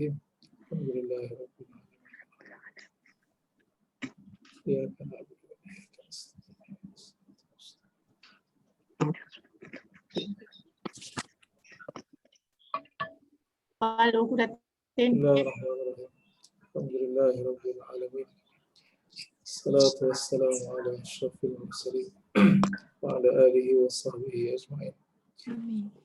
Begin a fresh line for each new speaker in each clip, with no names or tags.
Bismillahirrahmanirrahim. Alhamdulillahirabbil alamin. Iyyaka na'budu wa iyyaka nasta'in.
Kalau kudatin.
Bismillahirrahmanirrahim. Alhamdulillahirabbil alamin. Salatu wassalamu ala asyrafil mursalin wa ala alihi wa sahbihi ajma'in.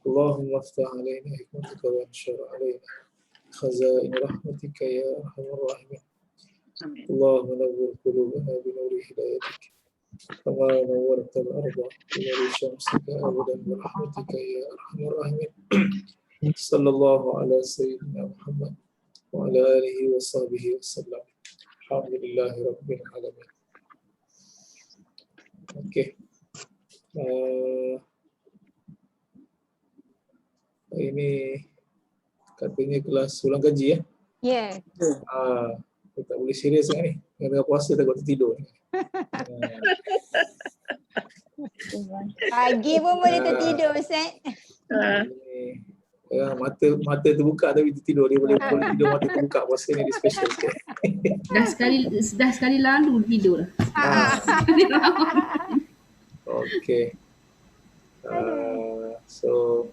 Allahumma aftah alaina hikmatika wa anshur alaina khazain rahmatika ya arhamar rahimin. Allahumma nawwir qulubana bi nuri hidayatik kama nawwarta al-ardha bi nuri syamsika abadan bi rahmatika ya arhamar rahimin. Sallallahu ala sayyidina Muhammad wa ala alihi wa sahbihi wasallam. Alhamdulillahi rabbil alamin. Okey. Ini katanya kelas ulang kaji ya?
Ya.
Tak boleh serius sangat ni. Dengan puasa takut tertidur.
Pagi pun boleh tertidur, Ustaz.
Mata terbuka tapi tertidur. Dia boleh tidur mata terbuka. Puasa ni dia special sikit.
Dah sekali lalu tidur.
Okay. So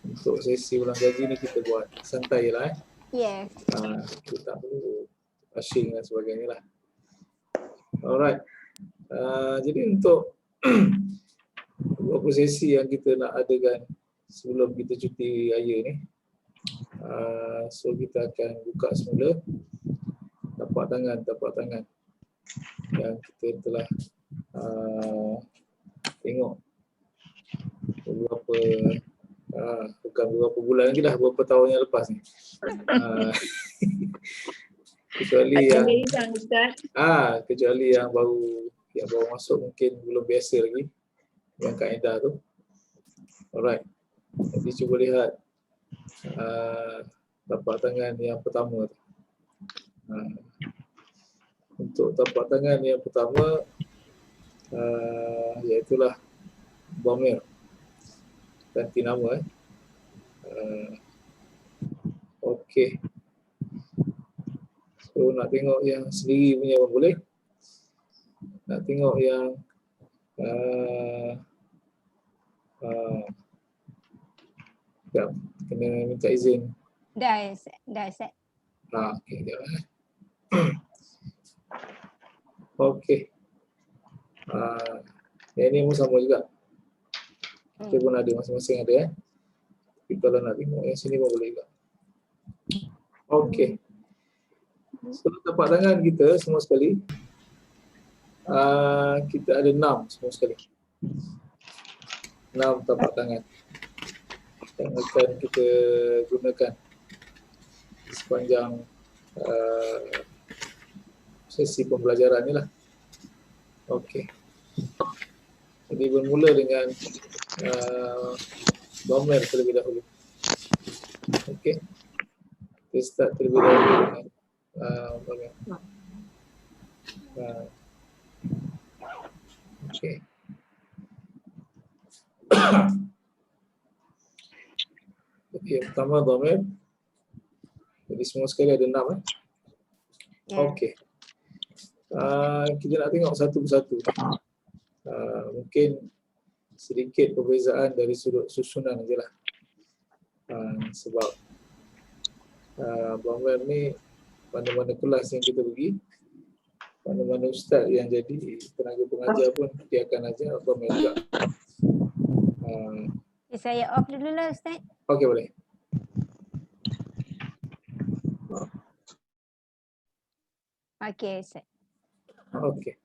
untuk sesi ulang kaji ni kita buat santai lah.
Yes.
Kita tak perlu rushing dan sebagainya lah. Alright. Jadi untuk beberapa sesi yang kita nak adakan sebelum kita cuti raya ni, so kita akan buka semula tapak tangan yang kita telah tengok bukan beberapa bulan lagi dah, beberapa tahun yang lepas ni. Kecuali yang baru masuk mungkin belum biasa lagi yang kaedah tu. Alright. Jadi cuba lihat tapak tangan yang pertama tu. Untuk tapak tangan yang pertama iaitulah Dhamir. Ganti nama okey. So nak tengok yang sendiri punya pun boleh. Nak tengok yang kena minta izin.
Dah set.
Okey, dia. Okey. Yang ni pun sama juga. Kita pun ada masing-masing ada. Tapi kalau nak tengok yang sini pun boleh juga. Okey. So tapak tangan kita semua sekali, kita ada 6 semua sekali. 6 tapak tangan yang akan kita gunakan sepanjang sesi pembelajaran ni lah. Okey. Jadi bermula dengan Dhamir terlebih dahulu. Okey. Kita start terlebih dahulu dengan Dhamir. Okey. Okey, pertama Dhamir. Jadi semua sekali ada 6 Okey. Kita nak tengok satu persatu. Mungkin sedikit perbezaan dari sudut susunan je lah. Sebab Dhamir ni mana-mana kelas yang kita pergi, mana-mana ustaz yang jadi tenaga pengajar pun dia akan ajar Dhamir juga.
Saya off dulu lah, Ustaz.
Okey, boleh.
Okey, Ustaz.
Okey.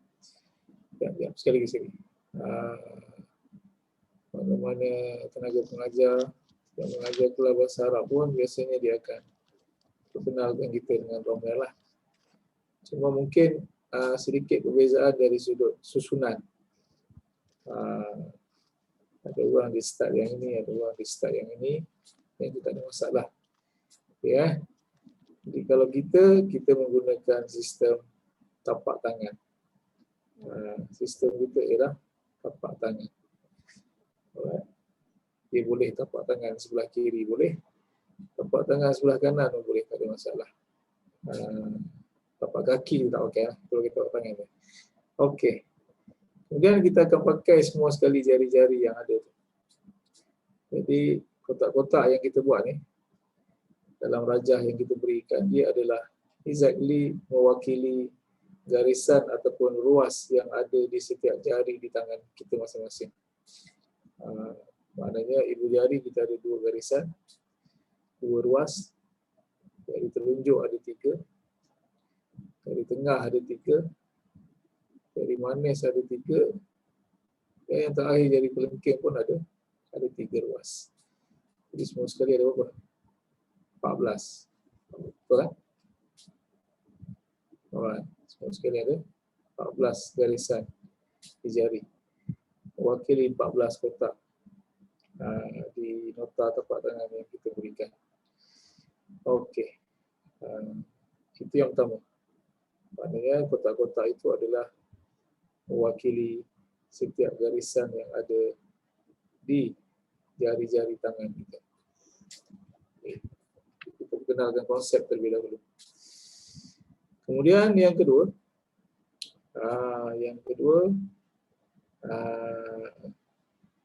Sekejap. Sekali lagi. Mana-mana tenaga pengajar yang mengajar kelas bahasa Arab pun biasanya dia akan perkenalkan kita dengan Dhamir lah. Cuma mungkin sedikit perbezaan dari sudut susunan. Ada orang di start yang ini, ada orang di start yang ini, yang tak ada masalah. Ya. Jadi kalau kita menggunakan sistem tapak tangan. Sistem kita ialah tapak tangan. Alright. Dia boleh tapak tangan sebelah kiri boleh, tapak tangan sebelah kanan pun boleh, tak ada masalah. Tapak kaki tak okey lah. Kalau kita tapak tangan dia. Okey. Kemudian kita akan pakai semua sekali jari-jari yang ada tu. Jadi kotak-kotak yang kita buat ni dalam rajah yang kita berikan, dia adalah exactly mewakili garisan ataupun ruas yang ada di setiap jari di tangan kita masing-masing. Maknanya ibu jari kita ada 2 garisan, 2 ruas. Jari telunjuk ada 3, jari tengah ada 3, jari manis ada 3, dan yang terakhir jari kelengking pun ada 3 ruas. Jadi semua sekali ada berapa? 14. Betul kan? Alright. Semua sekali ada 14 garisan di jari. Mewakili 14 kotak di nota tapak tangan yang kita berikan. Okey. Itu yang pertama. Maknanya kotak-kotak itu adalah mewakili setiap garisan yang ada di jari-jari tangan kita. Kita perkenalkan konsep terlebih dahulu. Kemudian yang kedua,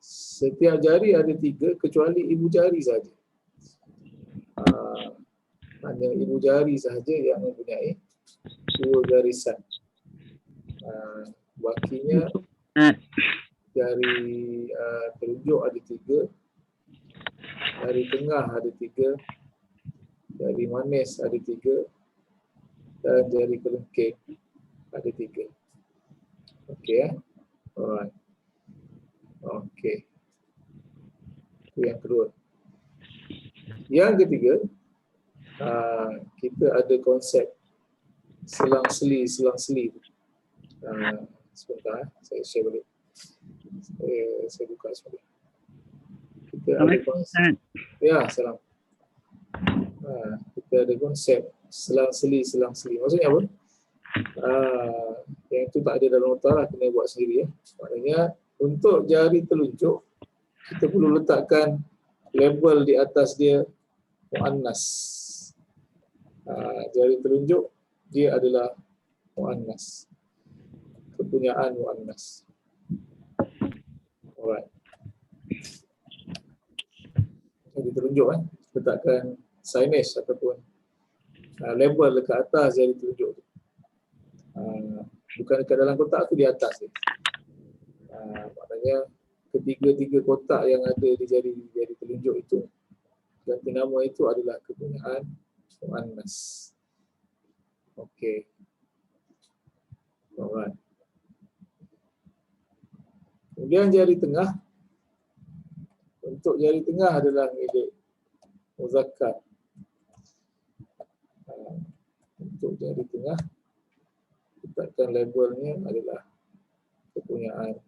setiap jari ada 3 kecuali ibu jari saja. Hanya ibu jari sahaja yang mempunyai 2 garisan. Bakinya jari telunjuk ada 3, jari tengah ada 3, jari manis ada 3, dan jari kelengking ada 3. Okey ya. Alright. Okey. Itu yang kedua. Yang ketiga, kita ada konsep selang-seli. Sebentar, saya share balik. Saya buka sebentar. Kita ada konsep. Ya, salam. Kita ada konsep selang-seli. Maksudnya apa? Yang itu tak ada dalam nota lah, kena buat sendiri ya. Maknanya untuk jari telunjuk kita perlu letakkan label di atas dia muannas. Jari telunjuk dia adalah muannas. Kepunyaan muannas. Alright. Jari telunjuk letakkan signage ataupun label dekat atas jari telunjuk tu. Bukan dekat dalam kotak tu, di atas dia. Maknanya ketiga-tiga kotak yang ada di jari telunjuk itu, ganti nama itu adalah kepunyaan muannas. Okey. Alright. Kemudian jari tengah. Untuk jari tengah adalah milik muzakkar. Untuk jari tengah, letakkan labelnya adalah kepunyaan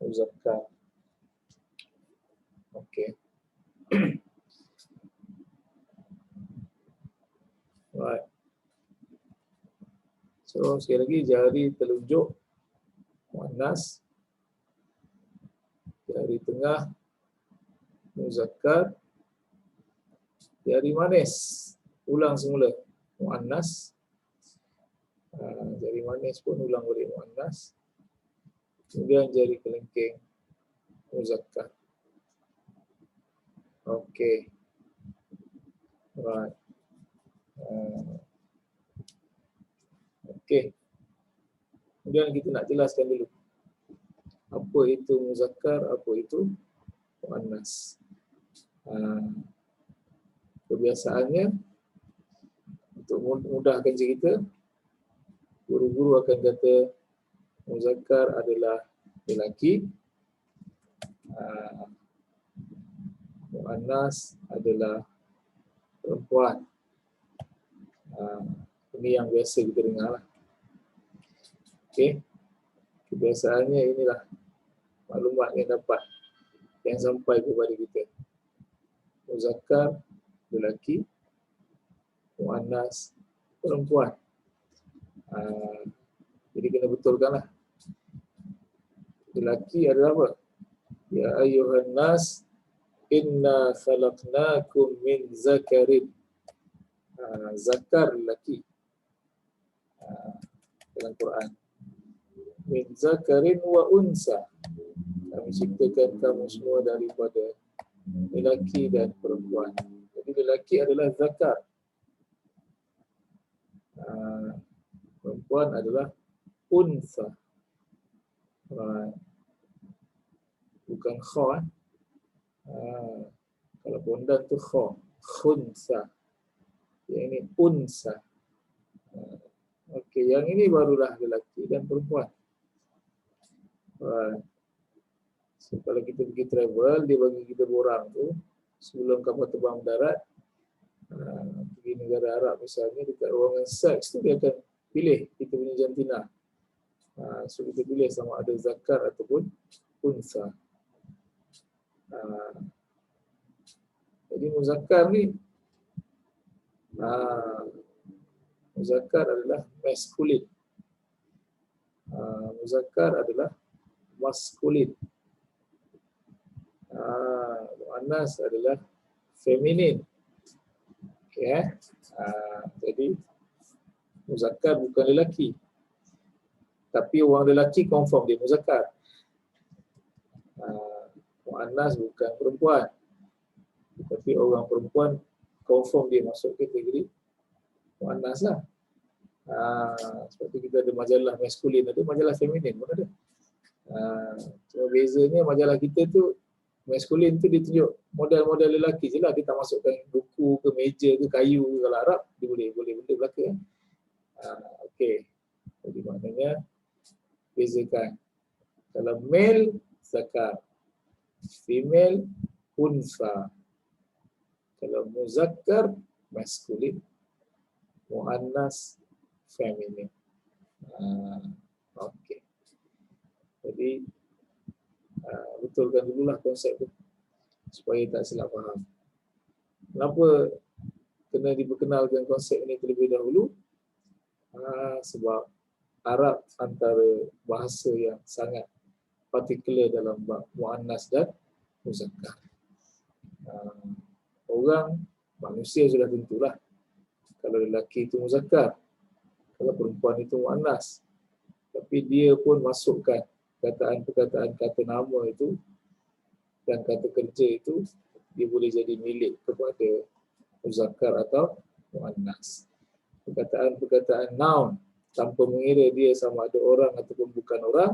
muzakkar. Okey. Right. So sekali lagi, jari telunjuk muannas, jari tengah muzakkar, jari manis ulang semula muannas, jari manis pun ulang balik muannas, kemudian jari kelengking muzakkar. Okey. Right. Okey. Kemudian kita nak jelaskan dulu apa itu muzakkar, apa itu muannas. Kebiasaannya untuk mudahkan cerita, guru-guru akan kata muzakkar adalah lelaki, muannas adalah perempuan. Ini yang biasa kita dengar lah. Okey. Kebiasaannya inilah maklumat yang sampai kepada kita. Muzakkar lelaki, muannas perempuan. Jadi kena betulkanlah. Lelaki adalah apa? Ya ayyuhan nas inna khalaqnakum min zakarin. zakar lelaki dalam Quran. Min zakarin wa unsa. Kami ciptakan kamu semua daripada lelaki dan perempuan. Jadi lelaki adalah zakar. Perempuan adalah unsa. Bukan kha. Kalau bondan tu kha. Khunsa. Yang ini unsa. Okey, yang ini barulah lelaki dan perempuan. So, kalau kita pergi travel, dia bagi kita borang tu sebelum kapal terbang mendarat, pergi negara Arab misalnya, dekat ruangan seks tu dia akan pilih kita punya jantina. So kita pilih sama ada zakar ataupun unsa. Jadi muzakkar ni, muzakkar adalah maskulin. Muzakkar adalah maskulin. Muannas adalah feminin. Okay. Jadi muzakkar bukan lelaki. Tapi orang lelaki confirm dia muzakkar. Muannas bukan perempuan. Tapi orang perempuan confirm dia masuk kategori muannas lah. Seperti kita ada majalah maskulin, ada majalah feminin pun ada. Cuma bezanya majalah kita tu maskulin tu dia tunjuk model-model lelaki je lah. Dia tak masukkan buku ke meja ke kayu ke. Kalau Arab dia boleh benda belaka. Okey. Jadi maknanya bezakan. Kalau male zakar, female unsa. Kalau muzakkar maskulin, muannas feminin. Okey. Jadi betulkan dululah konsep tu supaya tak silap faham. Kenapa kena diperkenalkan konsep ini terlebih dahulu? Sebab Arab antara bahasa yang sangat partikular dalam bab muannas dan muzakkar. Orang manusia sudah tentulah kalau lelaki itu muzakkar, kalau perempuan itu muannas. Tapi dia pun masukkan perkataan-perkataan kata nama itu dan kata kerja itu dia boleh jadi milik kepada muzakkar atau muannas. Perkataan-perkataan noun tanpa mengira dia sama ada orang ataupun bukan orang,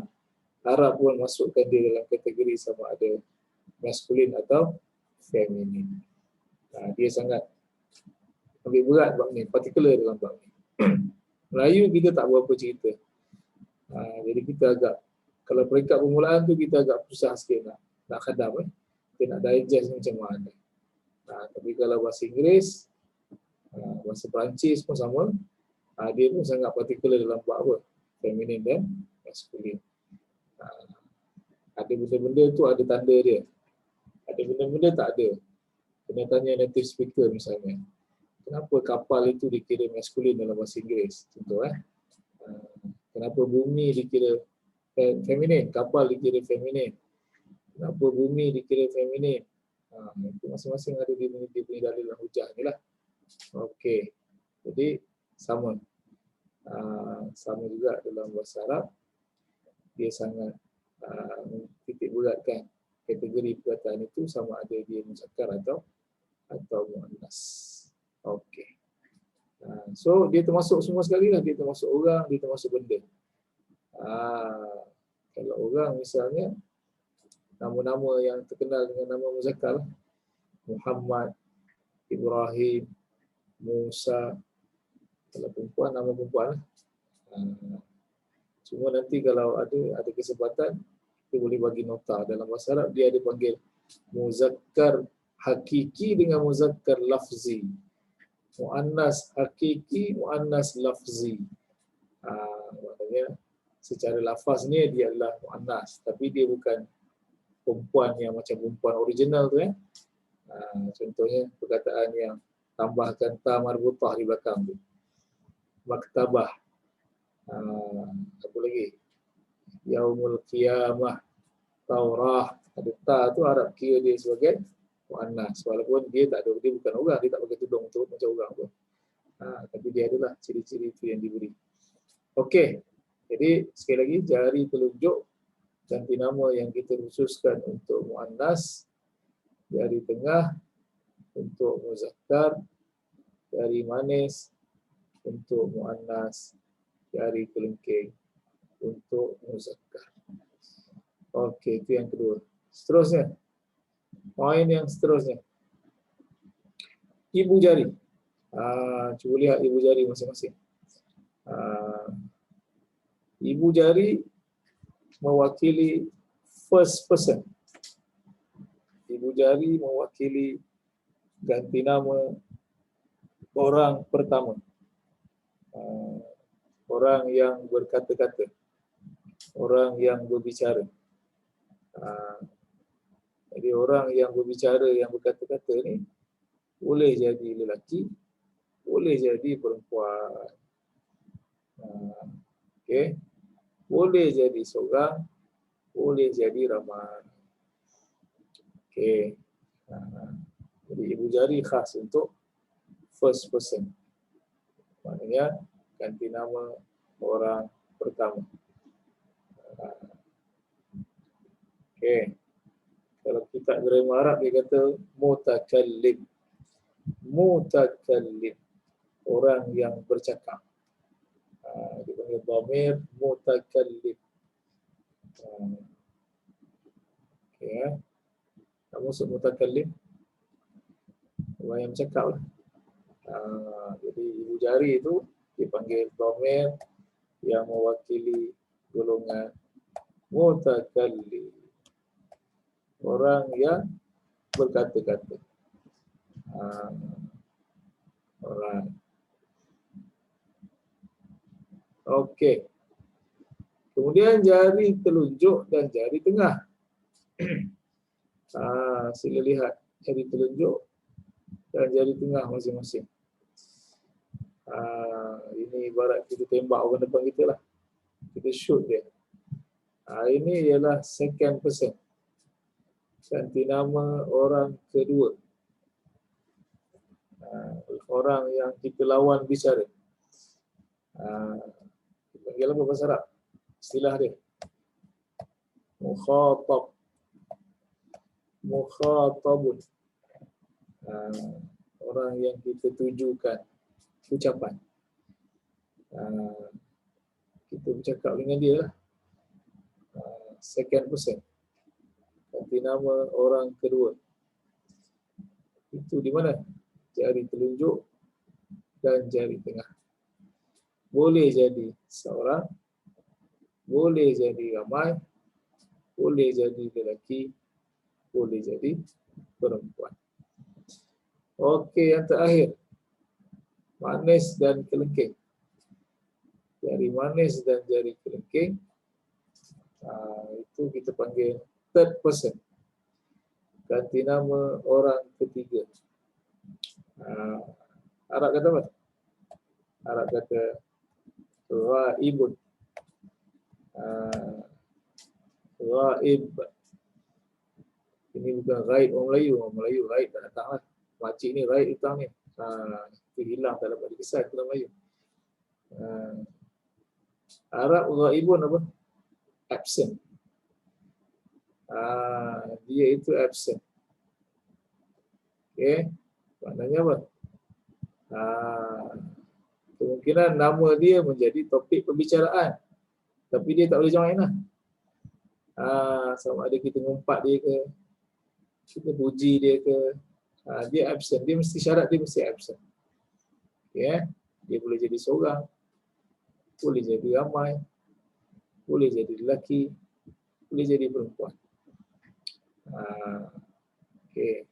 Arab pun masukkan dia dalam kategori sama ada maskulin atau feminin. Dia sangat ambil berat bab ni, partikular dalam bab ni. Melayu kita tak berapa cerita. Jadi kita agak, kalau peringkat permulaan tu kita agak susah sikit nak khadam. Kita nak digest macam mana. Tapi kalau bahasa Inggeris, bahasa Perancis pun sama, dia pun sangat partikular dalam bab apa? Feminin dan maskulin. Ada benda-benda tu ada tanda dia. Ada benda-benda tak ada. Kena tanya native speaker misalnya. Kenapa kapal itu dikira maskulin dalam bahasa Inggeris? Contoh kenapa bumi dikira feminin, kapal dikira feminin. Kenapa bumi dikira feminin? Itu masing-masing ada di punya dalil dan hujah ni lah. Okey. Jadi sama. Sama juga dalam bahasa Arab. Dia sangat titik beratkan kategori perkataan itu sama ada dia muzakkar atau muannas. Okey. So dia termasuk semua sekali lah. Dia termasuk orang, dia termasuk benda. Kalau orang misalnya nama-nama yang terkenal dengan nama muzakkar, Muhammad, Ibrahim, Musa. Kalau perempuan, nama perempuan lah. Cuma nanti kalau ada kesempatan, kita boleh bagi nota. Dalam bahasa Arab dia ada panggil muzakkar hakiki dengan muzakkar lafzi. Muannas hakiki, muannas lafzi. Maknanya secara lafaz ni dia adalah muannas, tapi dia bukan perempuan yang macam perempuan original tu . Contohnya perkataan yang tambahkan ta marbutah di belakang tu. Maktabah. Apa lagi? Yaumul qiyamah, Taurah. Ada ta tu Arab kira dia sebagai muannas, walaupun dia bukan orang, dia tak pakai tudung tu macam orang pun. Tapi dia adalah ciri-ciri itu yang diberi. Okey. Jadi sekali lagi jari telunjuk ganti nama yang kita khususkan untuk muannas, jari tengah untuk muzakkar, jari manis untuk muannas, jari kelingking untuk muzakkar. Okey, itu yang kedua. Seterusnya, poin yang seterusnya. Ibu jari. Cuba lihat ibu jari masing-masing. Ibu jari mewakili first person. Ibu jari mewakili ganti nama orang pertama. Orang yang berkata-kata. Orang yang berbicara. Jadi orang yang berbicara, yang berkata-kata ni boleh jadi lelaki, boleh jadi perempuan. Okey. Boleh jadi seorang, boleh jadi ramai. Okey. Jadi ibu jari khas untuk first person. Maknanya ganti nama orang pertama. Okey. Kalau kita grammar Arab dia kata mutakallim. Mutakallim. Orang yang bercakap. Dipanggil dhamir mutakallim. Okey. Kamu sebut mutakallim. Orang yang bercakap lah. Jadi ibu jari itu dipanggil dhamir yang mewakili golongan mutakallim. Orang yang berkata-kata. Alright. Okey. Kemudian jari telunjuk dan jari tengah. Sila lihat jari telunjuk dan jari tengah masing-masing. Ini ibarat kita tembak orang depan kita lah. Kita shoot dia. Ini ialah second person. Ganti nama orang kedua. Orang yang kita lawan bicara. Panggil apa bahasa Arab? Istilah dia. Mukhatab. Mukhatabun. Orang yang kita tujukan ucapan. Kita bercakap dengan dia lah. Second person. Ganti nama orang kedua. Itu di mana? Jari telunjuk dan jari tengah. Boleh jadi seorang, boleh jadi ramai, boleh jadi lelaki, boleh jadi perempuan. Okey, yang terakhir. Manis dan kelengking. Jari manis dan jari kelengking. Itu kita panggil third person. Ganti nama orang ketiga. Arab kata apa? Arab kata Ghaibun. Ghaib. Ini bukan ghaib orang Melayu. Orang Melayu ghaib tak datang lah. Makcik ni ghaib hutang ni. Itu hilang tak dapat dikesal dalam Melayu. Arab ghaibun apa? Absent. Dia itu absent. Okey. Maknanya apa? Kemungkinan nama dia menjadi topik perbicaraan. Tapi dia tak boleh join lah. Sama ada kita ngumpat dia ke, kita puji dia ke, dia absent. Dia mesti syarat dia mesti absent. Okay. Dia boleh jadi seorang, boleh jadi ramai, boleh jadi lelaki, boleh jadi perempuan. Okay.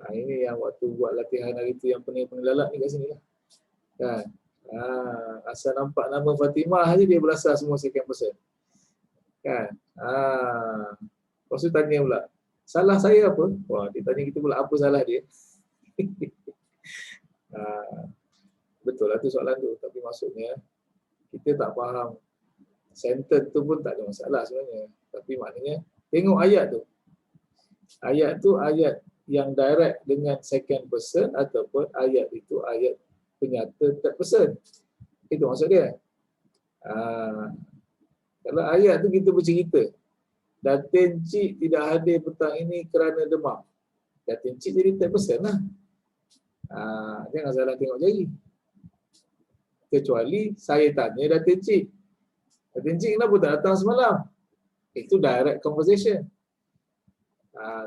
Ini yang waktu buat latihan hari tu yang pening-pening lalat ni kat sini lah. Kan? Asal nampak nama Fatimah aja dia berasal semua second person. Kan? Lepas tu tanya pula, salah saya apa? Wah, dia tanya kita pula apa salah dia. Betul lah tu soalan tu, tapi maksudnya kita tak faham sentence tu pun tak ada masalah sebenarnya. Tapi maknanya tengok ayat tu. Ayat tu ayat yang direct dengan second person ataupun ayat itu ayat penyata third person. Itu maksud dia. Kalau ayat tu kita bercerita, Datin Cik tidak hadir petang ini kerana demam. Datin Cik jadi third person lah. Jangan salah tengok jari. Kecuali saya tanya Datin Cik, Datin Cik kenapa tak datang semalam? Itu direct conversation.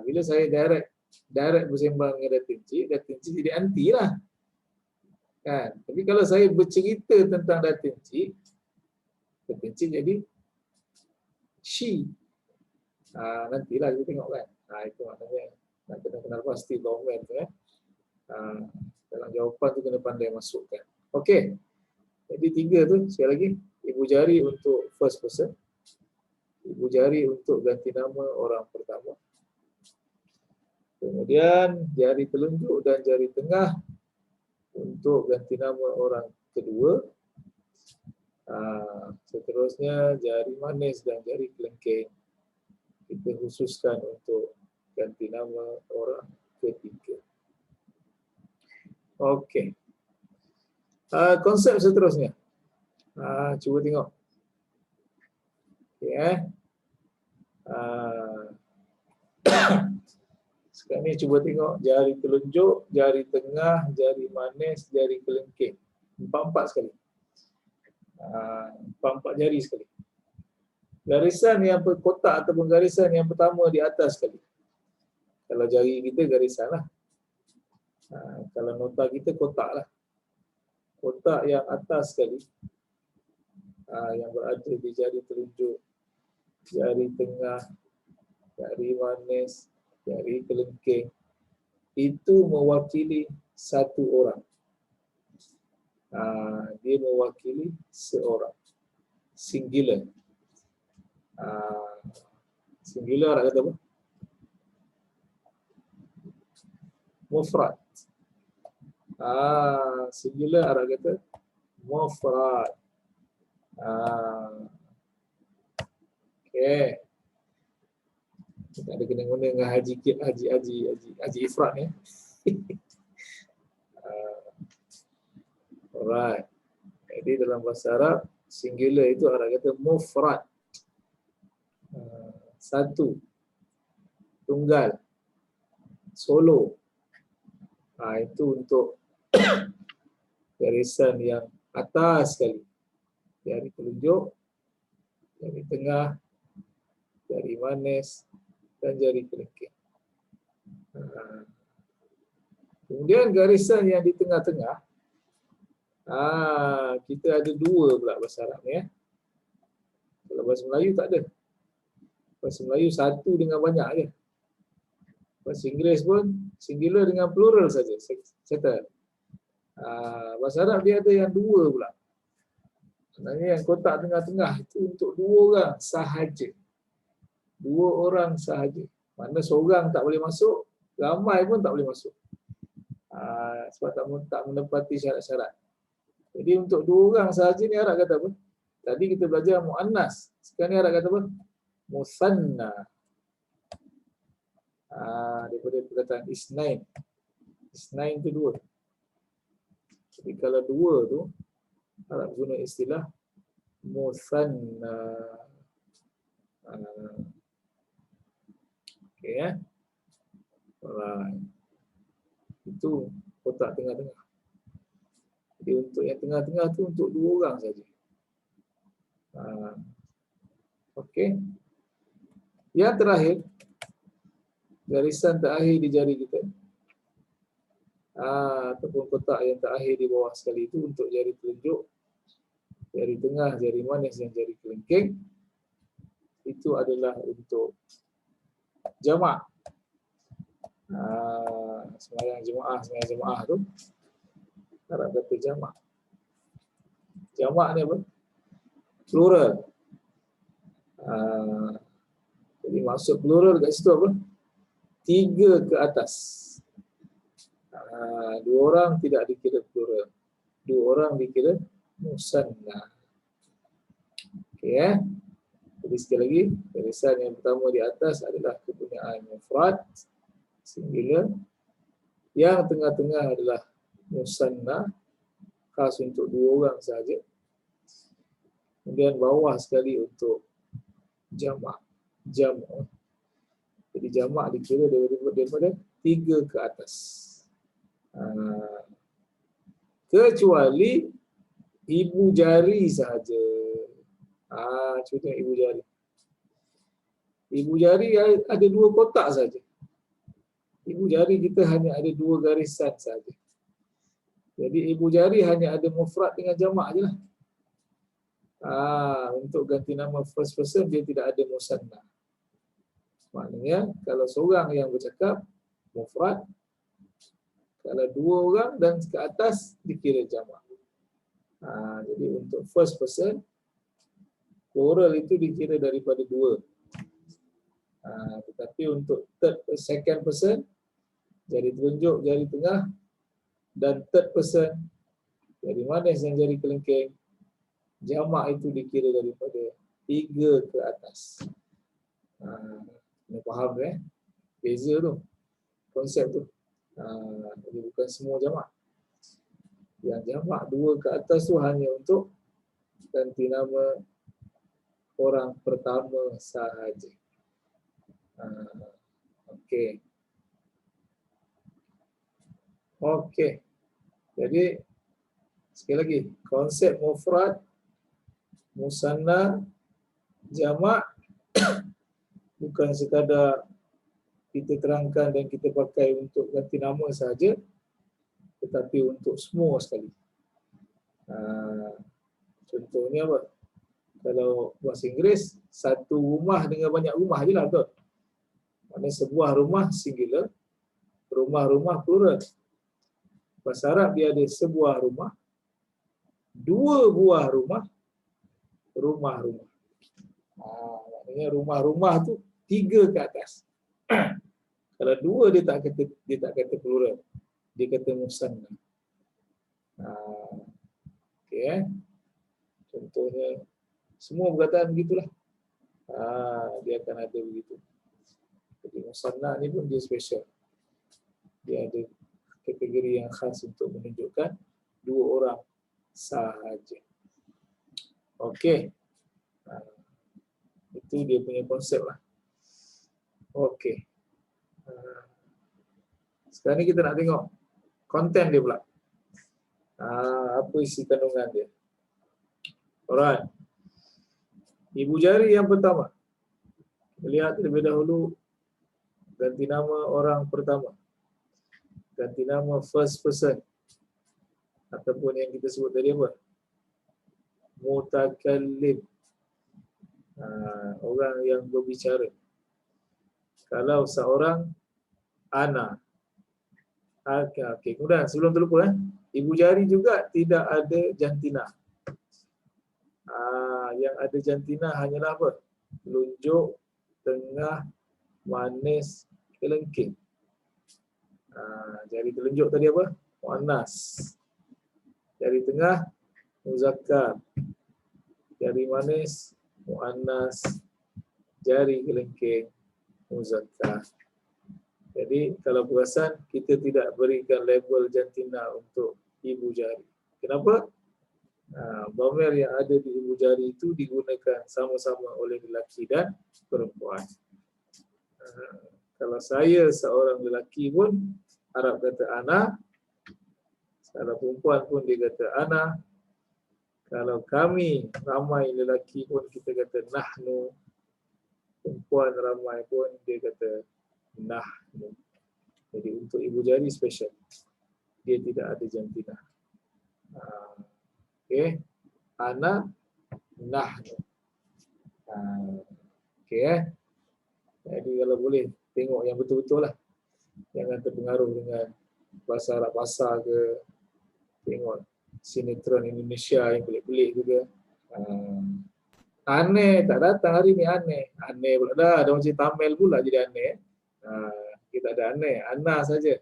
Bila saya direct bersembang dengan Datin Cik jadi anti lah. Kan? Tapi kalau saya bercerita tentang Datin Cik jadi she. Nantilah kita tengok kan. Itu maknanya nak kena kenal pasti domain tu kan. Dalam jawapan tu kena pandai masukkan. Okey. Jadi 3 tu sekali lagi, ibu jari untuk first person. Ibu jari untuk ganti nama orang pertama. Kemudian jari telunjuk dan jari tengah untuk ganti nama orang kedua. Seterusnya jari manis dan jari kelengking kita khususkan untuk ganti nama orang ketiga. Okey. Konsep seterusnya. Cuba tengok. Okey Sekarang ni cuba tengok jari telunjuk, jari tengah, jari manis, jari kelengking. 4 sekali. 4 jari sekali. Garisan yang kotak ataupun garisan yang pertama di atas sekali. Kalau jari kita garisan lah. Kalau nota kita kotak lah. Kotak yang atas sekali. Yang berada di jari telunjuk, jari tengah, jari manis, jari kelengking. Itu mewakili satu orang. Dia mewakili seorang. Singular. Singular nak kata apa? Mufrad. Singular Arab kata mufrad. Okey. Tak ada kena-guna dengan haji ifrad ni. Alright. Jadi dalam bahasa Arab singular itu Arab kata mufrad. Satu. Tunggal. Solo. Itu untuk garisan yang atas sekali. Jari telunjuk, jari tengah, jari manis, dan jari kelengking. Kemudian garisan yang di tengah-tengah, kita ada 2 pula bahasa Arab ni. Kalau bahasa Melayu tak ada. Bahasa Melayu 1 dengan banyak je. Bahasa Inggeris pun singular dengan plural saja. Settle. Bahasa Arab dia ada yang 2 pula. Sebenarnya yang kotak tengah-tengah itu untuk 2 orang sahaja. 2 orang sahaja. Mana seorang tak boleh masuk, ramai pun tak boleh masuk. Sebab tak menepati syarat-syarat. Jadi untuk 2 orang sahaja ni Arab kata apa? Tadi kita belajar muannas. Sekarang ni Arab kata apa? Musanna. Daripada perkataan isnain. Isnain tu 2. Jadi kalau 2 tu Arab guna istilah musanna. Okey ya. Alright. Itu kotak tengah-tengah. Jadi untuk yang tengah-tengah tu untuk 2 orang saja. Okey. Yang terakhir, garisan terakhir di jari kita. Ataupun kotak yang terakhir di bawah sekali itu untuk jari telunjuk, jari tengah, jari manis dan jari kelengking. Itu adalah untuk jamak. Sembahyang jemaah tu Arab kata jamak. Jamak ni apa? Plural. Jadi maksud plural kat situ apa? 3 ke atas. 2 orang tidak dikira plural. 2 orang dikira musanna. Okey ya. Jadi sekali lagi, garisan yang pertama di atas adalah kepunyaan mufrad, singular. Yang tengah-tengah adalah musanna. khas untuk 2 orang saja. Kemudian bawah sekali untuk jamak. Jadi jamak dikira daripada 3 ke atas. Kecuali ibu jari sahaja. Cuba tengok ibu jari. Ibu jari ada 2 kotak saja. Ibu jari kita hanya ada 2 garisan saja. Jadi ibu jari hanya ada mufrad dengan jamak je lah. Untuk ganti nama first person dia tidak ada musanna. Maknanya kalau seorang yang bercakap mufrad, kalau 2 orang dan ke atas dikira jamak. Jadi untuk first person plural itu dikira daripada 2. Tetapi untuk second person, jari telunjuk, jari tengah dan third person, jari manis dan jari kelingking, jamak itu dikira daripada 3 ke atas. Kena faham beza tu, konsep tu. Jadi bukan semua jamak. Yang jamak 2 ke atas tu hanya untuk ganti nama orang pertama sahaja. Okey. Jadi sekali lagi, konsep mufrad, musanna, jamak bukan sekadar kita terangkan dan kita pakai untuk ganti nama sahaja, tetapi untuk semua sekali. Contohnya apa? Kalau bahasa Inggeris, satu rumah dengan banyak rumah je lah, betul? Maksudnya sebuah rumah singular, rumah-rumah plural. Bahasa Arab dia ada sebuah rumah, 2 buah rumah, rumah-rumah. Maknanya rumah-rumah tu 3 ke atas. Kalau 2 dia tak kata plural, dia kata musanna. Okey. Contohnya semua perkataan begitulah. Dia akan ada begitu. Jadi musanna ni pun dia special. Dia ada kategori yang khas untuk menunjukkan 2 orang sahaja. Okey. Itu dia punya konsep lah. Okey. Sekarang ni kita nak tengok konten dia pula. Apa isi kandungan dia. Alright. Ibu jari yang pertama. Lihat terlebih dahulu ganti nama orang pertama. Ganti nama first person. Ataupun yang kita sebut tadi apa? Mutakallim. Orang yang berbicara. Kalau seorang ana. Okey, kemudian sebelum terlupa ibu jari juga tidak ada jantina. Yang ada jantina hanyalah apa? Telunjuk, tengah, manis, kelengking. Jari telunjuk tadi apa? Muannas. Jari tengah muzakkar. Jari manis muannas. Jari kelengking muzakkar. Jadi kalau perasan kita tidak berikan label jantina untuk ibu jari. Kenapa? Bawel yang ada di ibu jari itu digunakan sama-sama oleh lelaki dan perempuan. Kalau saya seorang lelaki pun Arab kata ana, kalau perempuan pun dia kata ana. Kalau kami ramai lelaki pun kita kata nahnu, perempuan ramai pun dia kata nahnu. Jadi untuk ibu jari special, dia tidak ada jantina. Okey, ana, nahnu. Okey Jadi kalau boleh tengok yang betul-betul lah. Jangan terpengaruh dengan bahasa Arab pasar ke, tengok sinetron Indonesia yang pelik-pelik juga. Aneh tak datang hari ni, aneh pula dah. Ada macam Tamil pula jadi aneh. Kita ada aneh, Ana saja.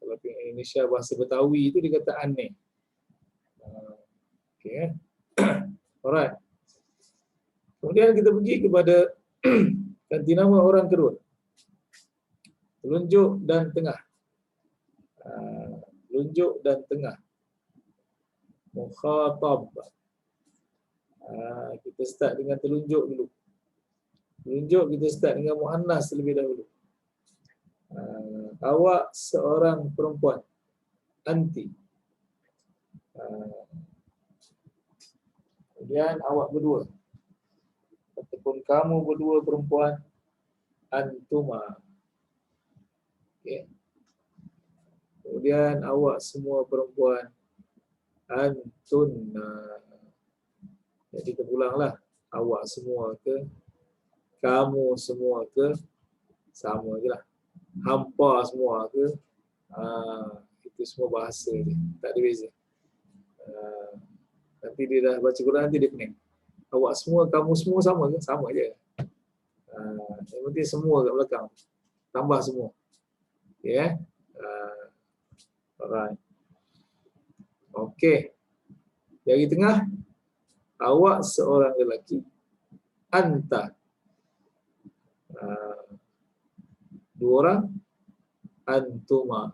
Kalau tengok Indonesia bahasa Betawi itu dia kata aneh. Okey. Alright. Kemudian kita pergi kepada ganti nama orang kedua. Telunjuk dan tengah. Telunjuk dan tengah. Mukhatab. Kita start dengan telunjuk dulu. Telunjuk kita start dengan muannas terlebih dahulu. Awak seorang perempuan. Anti. Kemudian awak berdua. Ataupun kamu berdua perempuan. Antuma. Okay. Kemudian awak semua perempuan. Antunna. Jadi kita pulanglah. Awak semua ke, kamu semua ke, sama je lah. Hampa semua ke, itu semua bahasa dia. Tak ada beza. Nanti dia dah baca Quran, nanti dia pening. Awak semua, kamu semua sama ke? Sama je. Yang penting semua kat belakang. Tambah semua. Ya. Alright. Okey. Jari tengah. Awak seorang lelaki. Anta. Dua orang. Antuma.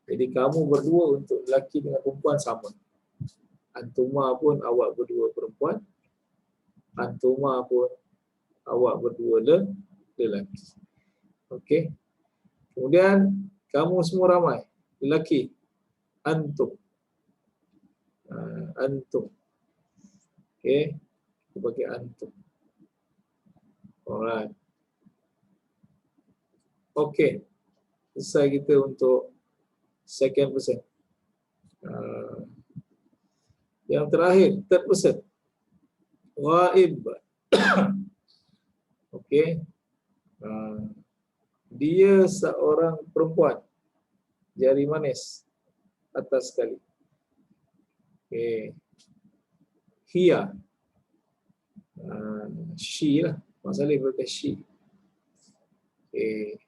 Jadi kamu berdua untuk lelaki dengan perempuan sama. Antuma pun awak berdua perempuan. Antuma pun awak berdua lelaki. Okey. Kemudian kamu semua ramai. Lelaki. Antum. Antum. Okey. Kita pakai antum. Alright. Okey. Selesai kita untuk second person. Yang terakhir, third person. Ghaib. Okey. Dia seorang perempuan. Jari manis. Atas sekali. Okey. Hia. She lah. Masalah berkata she. Okay.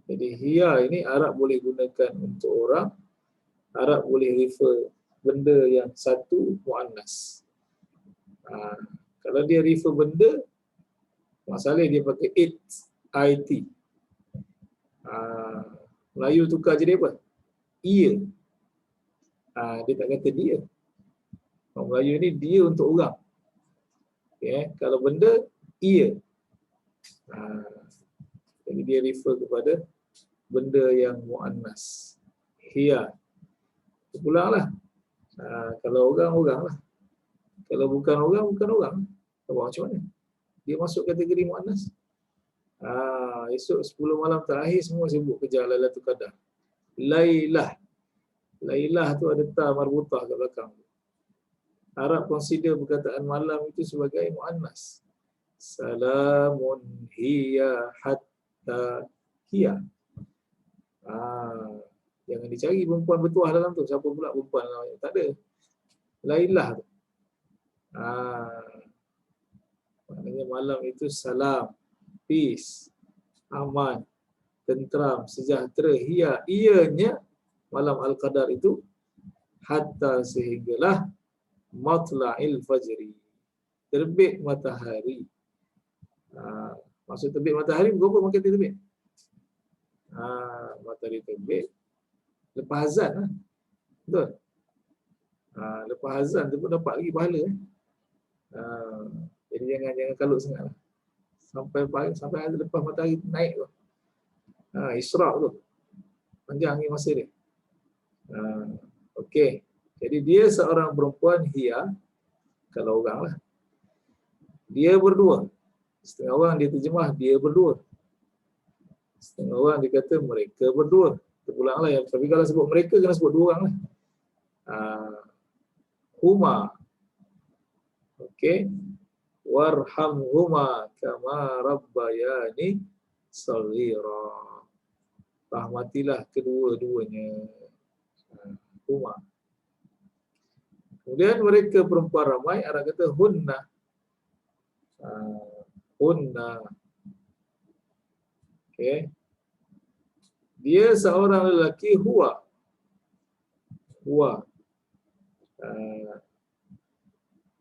Jadi hia ini Arab boleh gunakan untuk orang. Arab boleh refer benda yang satu muannas. Kalau dia refer benda, masalah dia pakai it. Melayu tukar jadi apa? Ia. Dia tak kata dia. Orang Melayu ni dia untuk orang. Okay. Kalau benda, ia. Jadi dia refer kepada benda yang muannas. Hia. Pulanglah. Kalau orang, orang lah. Kalau bukan orang, bukan orang. Awak macam mana? Dia masuk kategori muannas. Esok 10 malam terakhir semua sibuk kejar Lailatul Qadar. Lailah. Lailah tu ada ta marbutah kat belakang. Arab consider perkataan malam itu sebagai muannas. Salamun hiya hatta hiya. Jangan dicari perempuan bertuah dalam tu. Siapa pula perempuan namanya? Tak ada. Lailah tu. Maknanya malam itu salam, peace, aman, tentram, sejahtera. Hiya, ianya malam Al-Qadar itu hatta sehinggalah matla'il fajri. Terbit matahari. Maksud terbit matahari, berapa makin terbit? Matahari terbit lepas azan lah. Betul? Lepas azan tu pun dapat lagi pahala. Jadi jangan kalut sangat lah. Sampai lepas matahari naik tu. Isra' tu. Panjang ni masa dia. Okey. Jadi dia seorang perempuan hia. Kalau orang lah. Dia berdua. Setengah orang dia terjemah dia berdua. Setengah orang dia kata mereka berdua. Terpulang lah. Tapi kalau sebut mereka kena sebut dua orang lah. Huma. Okey. Warhamhuma kama rabbayani saghira. Rahmatilah kedua-duanya. Huma. Kemudian mereka perempuan ramai, Arab kata hunna. Hunna. Okey. Dia seorang lelaki huwa. Huwa.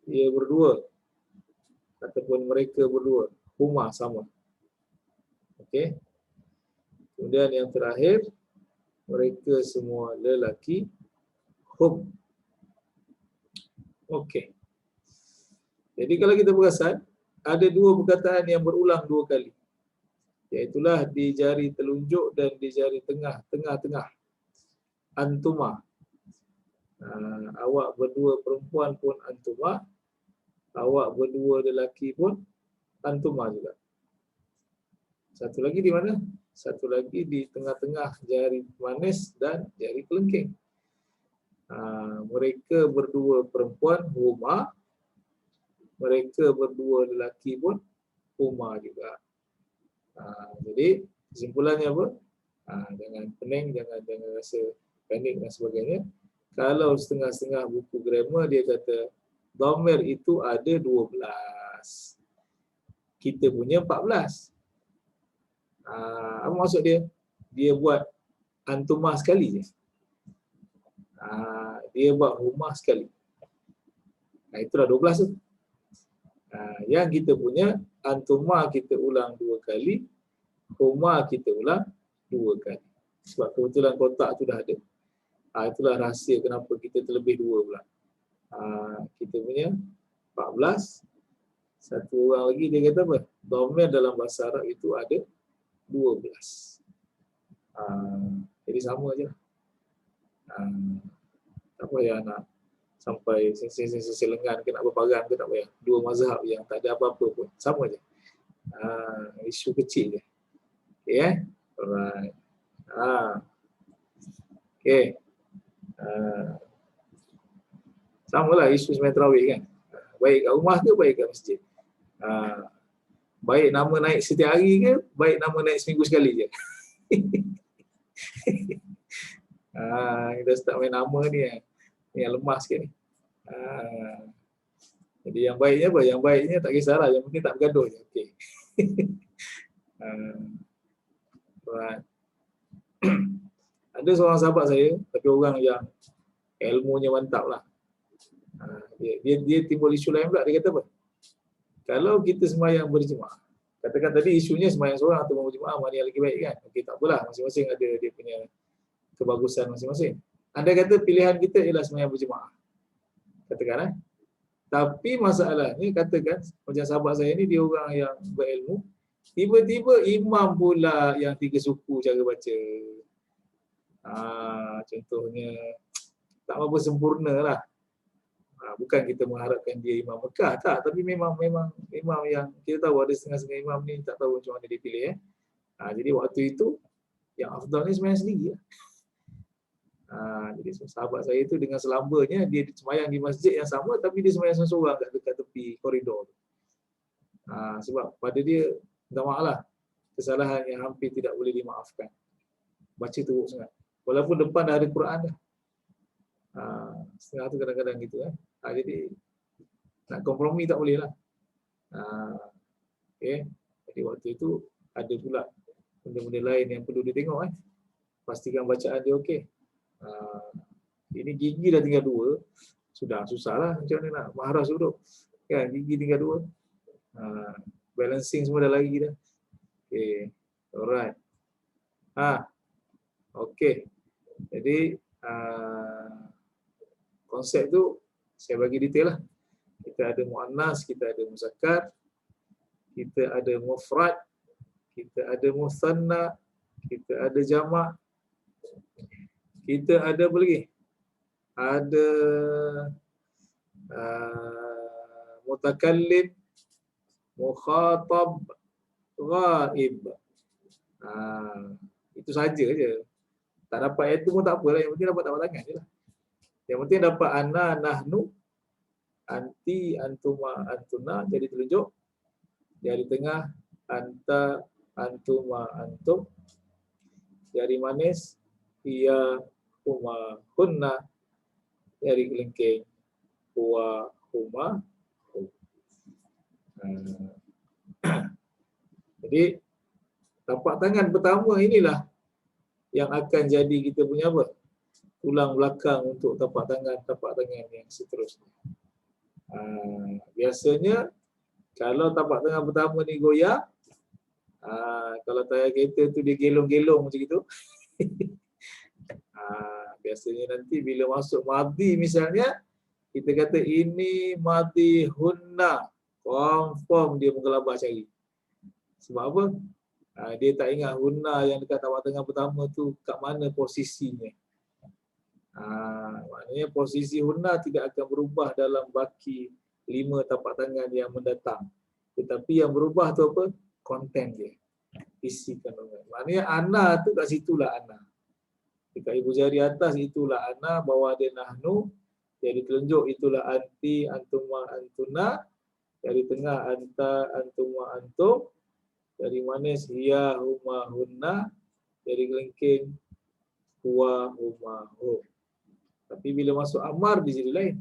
Dia berdua. Ataupun mereka berdua. Huma sama. Okey. Kemudian yang terakhir, mereka semua lelaki. Hum. Okey. Jadi kalau kita perasan, ada dua perkataan yang berulang dua kali. Iaitulah di jari telunjuk dan di jari tengah, tengah-tengah. Antuma. Awak berdua perempuan pun antuma. Awak berdua lelaki pun antuma juga. Satu lagi di mana? Satu lagi di tengah-tengah jari manis dan jari kelengking. Mereka berdua perempuan, huma. Mereka berdua lelaki pun huma juga. Jadi kesimpulannya apa? Jangan pening, jangan rasa panik dan sebagainya. Kalau setengah-setengah buku grammar dia kata dhamir itu ada 12. Kita punya 14. Apa maksud dia? Dia buat antuma sekali je. Dia buat huma sekali. Itulah 12 tu. Yang kita punya antuma kita ulang 2 kali, huma kita ulang 2 kali. Sebab kebetulan kotak tu dah ada. Itulah rahsia kenapa kita terlebih 2 pula. Kita punya 14. Satu orang lagi dia kata apa? Dhamir dalam bahasa Arab itu ada 12. Jadi sama je. Tak payah nak sampai sesi lengan ke nak berparang ke, tak payah. Dua mazhab yang tak ada apa-apa pun. Sama je. Isu kecil je. Okay, alright. Okay. Samalah isu sembahyang tarawih kan. Baik kat rumah ke baik kat masjid. Baik nama naik setiap hari ke, baik nama naik seminggu sekali je. Kita start main nama ni yang lemah sikit ni. Jadi yang baiknya apa? Yang baiknya tak kisahlah, yang penting tak bergaduh je. Okey. Right. Ada seorang sahabat saya, tapi orang yang ilmunya mantap lah. Dia timbul isu lain pula. Dia kata apa? Kalau kita sembahyang berjemaah, katakan tadi isunya sembahyang seorang atau berjemaah, mana yang lagi baik kan? Okey, tak apalah, masing-masing ada dia punya kebagusan masing-masing. Anda kata pilihan kita ialah sembahyang berjemaah. Katakan Tapi masalahnya, katakan macam sahabat saya ni, dia orang yang berilmu, tiba-tiba imam pula yang 3 suku cara baca. Contohnya tak apa sempurna lah. Bukan kita mengharapkan dia imam Mekah, tak, tapi memang imam yang kita tahu ada setengah-setengah imam ni tak tahu macam mana dia pilih. Jadi waktu itu yang afdal ni sembahyang sendiri lah. Jadi sahabat saya itu dengan selambanya dia sembahyang di masjid yang sama, tapi dia sembahyang seorang kat dekat tepi koridor. Sebab pada dia, minta maaf lah, kesalahan yang hampir tidak boleh dimaafkan. Baca teruk sangat. Walaupun depan dah ada Quran dah. Setengah tu kadang-kadang gitu. Jadi nak kompromi tak boleh lah. Okay. Jadi waktu itu ada pula benda-benda lain yang perlu ditengok. Pastikan bacaan dia okey. Ini gigi dah tinggal 2, sudah susah lah macam mana nak maharaj duduk kan, gigi tinggal 2, balancing semua dah lagi dah. Okay, alright. Okay, jadi konsep tu saya bagi detail lah. Kita ada muannas, kita ada muzakkar, kita ada mufrad, kita ada musanna, kita ada jamak, kita ada apa lagi? Ada mutakallim, mukhatab, ghaib. Itu saja je. Tak dapat itu pun tak apalah, yang penting dapat tangan je lah. Yang penting dapat ana, nahnu, anti, antuma, antuna, jadi telunjuk. Jari tengah, anta, antuma, antum. Jari manis, ia, huma, hunna. Jari kelingking, huwa, huma, hum. Jadi tapak tangan pertama inilah yang akan jadi kita punya apa? Tulang belakang untuk tapak tangan yang seterusnya. Biasanya kalau tapak tangan pertama ni goyang, kalau tayar kereta tu dia gelong-gelong macam itu, biasanya nanti bila masuk madhi misalnya, Kita kata ini madihunna. Confirm dia menggelabah cari. Sebab apa? Dia tak ingat hunna yang dekat tapak tengah pertama tu kat mana posisinya. Maknanya posisi hunna tidak akan berubah dalam baki 5 tapak tangan yang mendatang. Tetapi yang berubah tu apa? Konten dia. Isi kandungan. Maknanya ana tu kat situlah ana. Dekat ibu jari atas itulah ana, bawah dia nahnu. Jadi telunjuk itulah anti, antuma, antuna. Dari tengah anta, antuma, antum. Dari manis hiya, huma, hunna. Dari kelengking huwa, huma, hum. Tapi bila masuk amar dia jadi lain.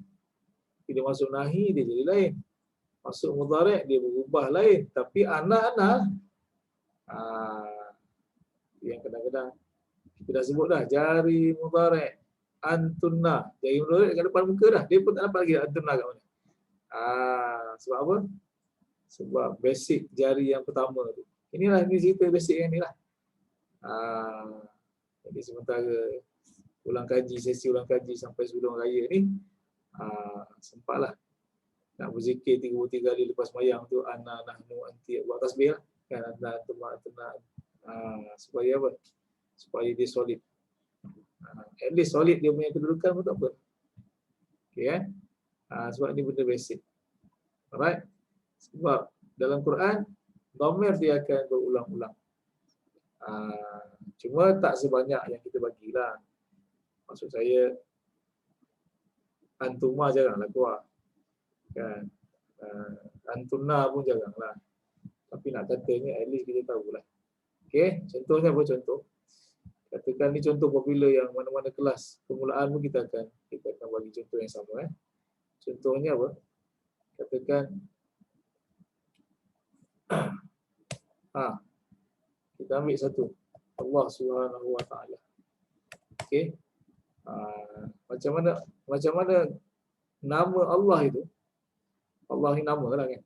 Bila masuk nahi dia jadi lain. Masuk mudhari' dia berubah lain. Tapi ana. Yang kadang-kadang kita dah sebut dah jari mudhari', antunna. Jari mudhari' kat depan muka dah. Dia pun tak dapat lagi antunna kat mana. Sebab apa? Sebab basic jari yang pertama tu. Ini cerita basic yang ni lah. Jadi sementara sesi ulang kaji sampai sebelum raya ni, sempatlah nak berzikir 33 kali lepas mayang tu, ana, nahnu, anti, buat tasbih lah. Kan, ana, antuma, antuna. Supaya apa? Supaya dia solid. At least solid dia punya kedudukan pun tak apa. Okay, kan? Sebab ni benda basic. Alright? Sebab dalam Quran, dhamir dia akan berulang-ulang. Cuma tak sebanyak yang kita bagilah. Maksud saya, antuma jaranglah keluar. Kan? Antuna pun jaranglah. Tapi nak katanya, at least kita tahulah. Okay? Contohnya apa contoh? Katakan ni contoh popular yang mana-mana kelas permulaan pun kita akan bagi contoh yang sama. Contohnya apa? Katakan kita ambil satu, Allah Subhanahu Wa Taala. Okey. Macam mana nama Allah itu? Allah ni nama lah kan?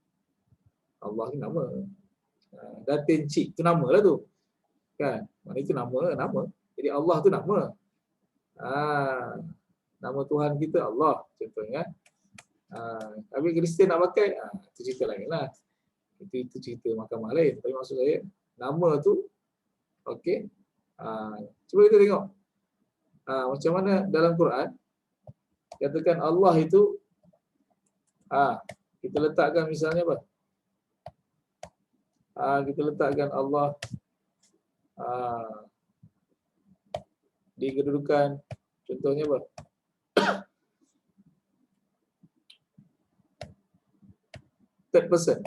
Allah ni nama. Datin Cik tu nama lah tu. Kan? Mana itu nama. Jadi Allah tu nama. Nama Tuhan kita Allah contohnya. Tapi Kristian nak pakai, itu cerita lain lah. Itu cerita mahkamah lain. Tapi maksud saya, nama tu, okey. Cuba kita tengok. Macam mana dalam Quran, katakan Allah itu, kita letakkan misalnya apa? Kita letakkan Allah di kedudukan, contohnya apa? Third person.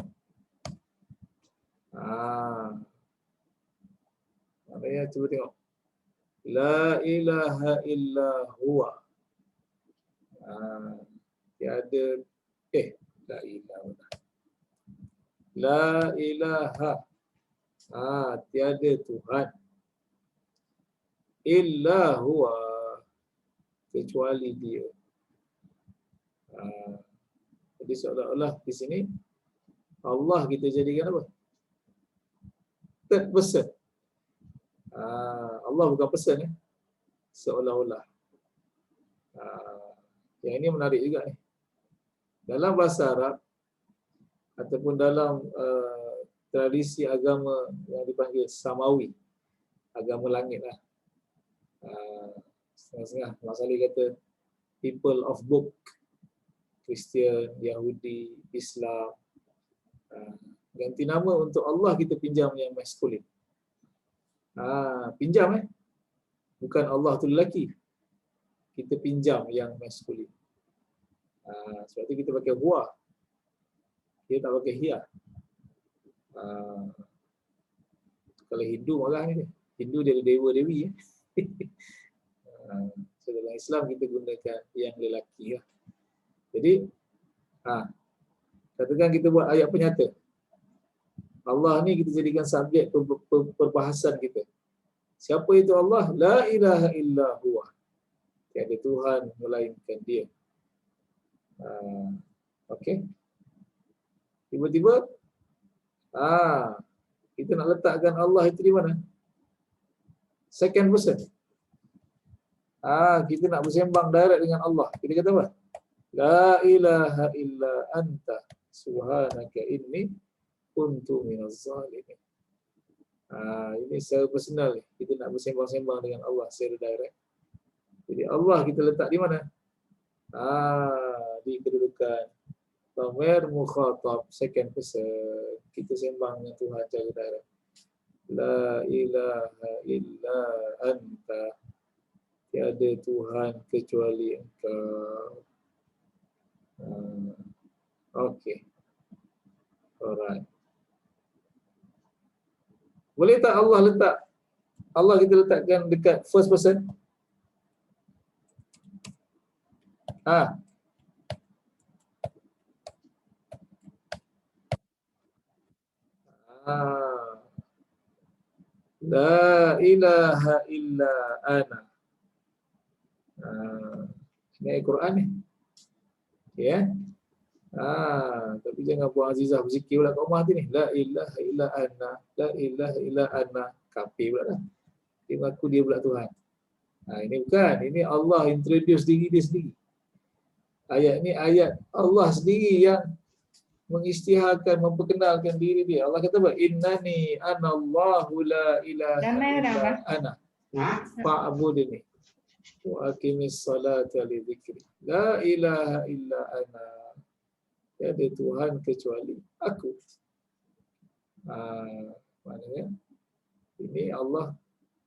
Maknanya cuba tengok. La ilaha illa huwa. Tiada la ilaha. La ilaha. Tiada Tuhan. Illa huwa. Kecuali dia. Jadi seolah-olah di sini Allah kita jadikan apa? Third person. Allah bukan person seolah-olah. Yang ini menarik juga ni. Dalam bahasa Arab ataupun dalam tradisi agama yang dipanggil Samawi, agama langit lah. Setengah-setengah Masalah kata people of book, Kristian, Yahudi, Islam. Ganti nama untuk Allah kita pinjam yang maskulin. Pinjam bukan Allah tu lelaki. Kita pinjam yang maskulin. Sebab tu kita pakai huwa. Dia tak pakai hiya. Kalau Hindu marah ni dia. Hindu dia ada dewa-dewi. So dalam Islam kita gunakan yang lelaki lah. Jadi katakan kita buat ayat penyata. Allah ni kita jadikan subjek perbahasan kita. Siapa itu Allah? La ilaha illa huwa. Tiada Tuhan melainkan dia. Okey. Tiba-tiba kita nak letakkan Allah itu di mana? Second person. Kita nak bersembang direct dengan Allah. Kita kata apa? La ilaha illa anta subhanaka inni kuntu minaz zalimin. Ini secara personal ni. Kita nak bersembang-sembang dengan Allah secara direct. Jadi Allah kita letak di mana? Di kedudukan dhamir mukhatab, second person. Kita sembang dengan Tuhan secara direct. La ilaha illa anta. Tiada Tuhan kecuali Engkau. Okey. Alright. Boleh tak Allah kita letakkan dekat first person? La ilaha illa ana. Ini ayat Quran ni. Ya. Tapi jangan buat Azizah berzikir pula kat rumah tu ni. La ilaha illa ana, la ilaha illa ana. Kafir pula dah. Dia mengaku dia pula Tuhan. Ini bukan. Ini Allah introduce diri dia sendiri. Ayat ni ayat Allah sendiri yang mengisytiharkan, memperkenalkan diri dia. Allah kata apa? Innani anallahu la ilaha illa ana. Fa'budni wa aqimis salata li dzikri. La ilaha illa ana. Tiada Tuhan kecuali aku. Maknanya ini Allah,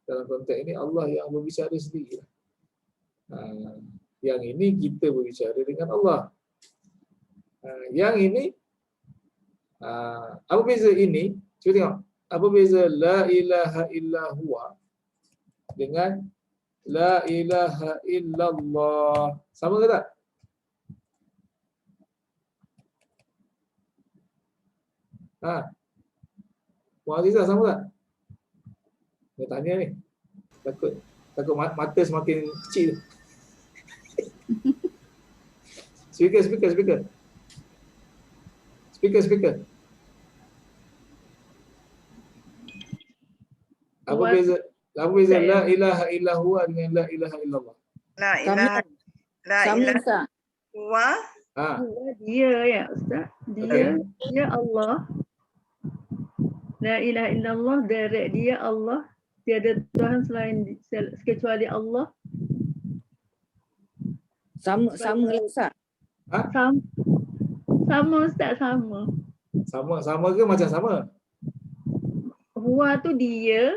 dalam konteks ini Allah yang berbicara sendiri. Yang ini kita berbicara dengan Allah. Yang ini apa beza ini? Cuba tengok. Apa beza la ilaha illa huwa dengan la ilaha illallah? Sama ke tak? Puan Azizah sama tak? Dia tanya ni. Takut mata semakin kecil. Speaker. Apa beza la ilaha illa huwa dengan la ilaha illallah?
La ilaha huwa.
Dia ya Ustaz. Dia Allah. La ilaha illallah, direct dia Allah. Tiada Tuhan selain kecuali Allah.
Sama Ustaz.
Sama Ustaz, sama.
Sama ke macam sama?
Huwa tu dia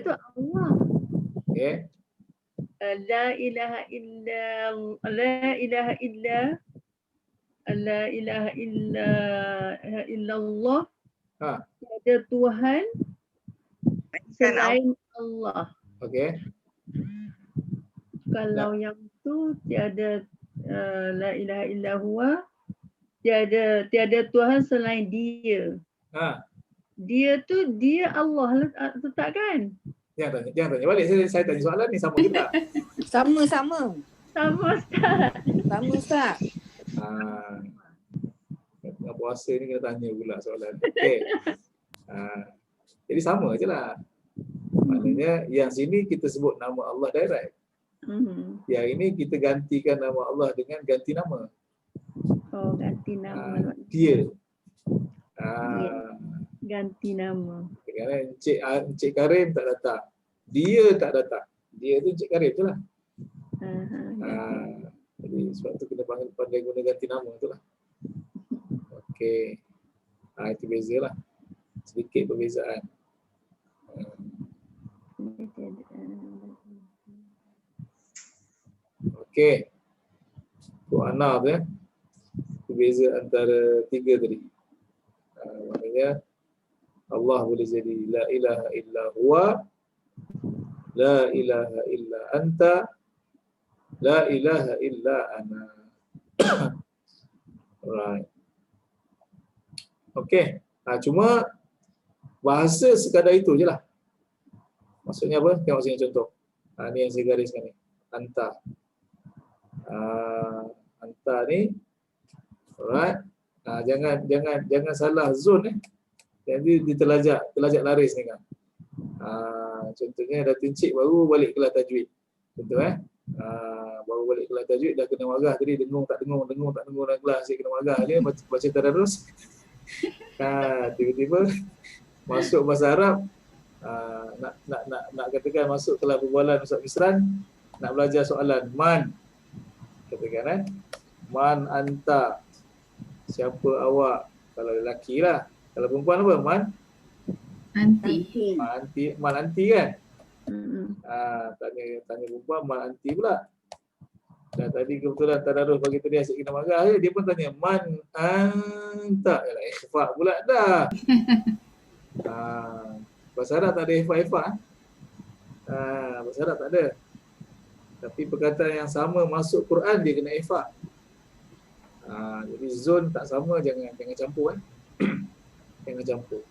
tu Allah.
Okay.
La ilaha illallah. Tiada Tuhan selain Allah.
Okay.
Kalau yang tu tiada la ilaha illa huwa, tiada Tuhan selain dia. Dia tu dia Allah letakkan.
Jangan tanya balik. Saya tanya soalan ni sama ke tak?
Sama Ustaz.
Tengah puasa ni kena tanya pula soalan. Okey. Jadi sama je lah. Maknanya yang sini kita sebut nama Allah direct. Yang ini kita gantikan nama Allah dengan ganti nama.
Ganti nama.
Dia.
Ganti nama.
Kerana Encik Karim tak datang. Dia tak datang. Dia tu Encik Karim tu lah. Jadi sebab tu kena pandai guna ganti nama tu lah. Okey. Itu beza lah. Sedikit perbezaan. Okey. Tu Ana tu beza antara tiga tadi. Maknanya Allah boleh jadi la ilaha illa huwa, la ilaha illa anta, la ilaha illa ana. Alright. Okey. Cuma bahasa sekadar itu je lah. Maksudnya apa? Tengok sini contoh. Ni yang saya gariskan ni. Anta. Anta ni. Alright. Jangan salah zon Jadi ditelajak laris ni kan. Contohnya Datin Cik baru balik kelas tajwid. Contoh baru baru balik kelas tajwid dah kena marah tadi, dengung tak dengung dalam kelas, asyik kena marah dia baca tadarus. Tiba-tiba masuk bahasa Arab, nak katakan masuk kelas perbualan Ustaz Misran, nak belajar soalan man, katakan man anta, siapa awak, kalau lelaki lah. Kalau perempuan apa? Man
Anti.
man anti kan.
Hmm.
Tanya perempuan man anti pula. Dan tadi kebetulan tadarus bagi tadi asyik kena marah dia pun tanya man anta. Yalah ikhfa pula dah. Bahasa Arab tak ada ikhfa. Bahasa Arab tak ada. Tapi perkataan yang sama masuk Quran dia kena ikhfa. Jadi zon tak sama, jangan campur jangan campur.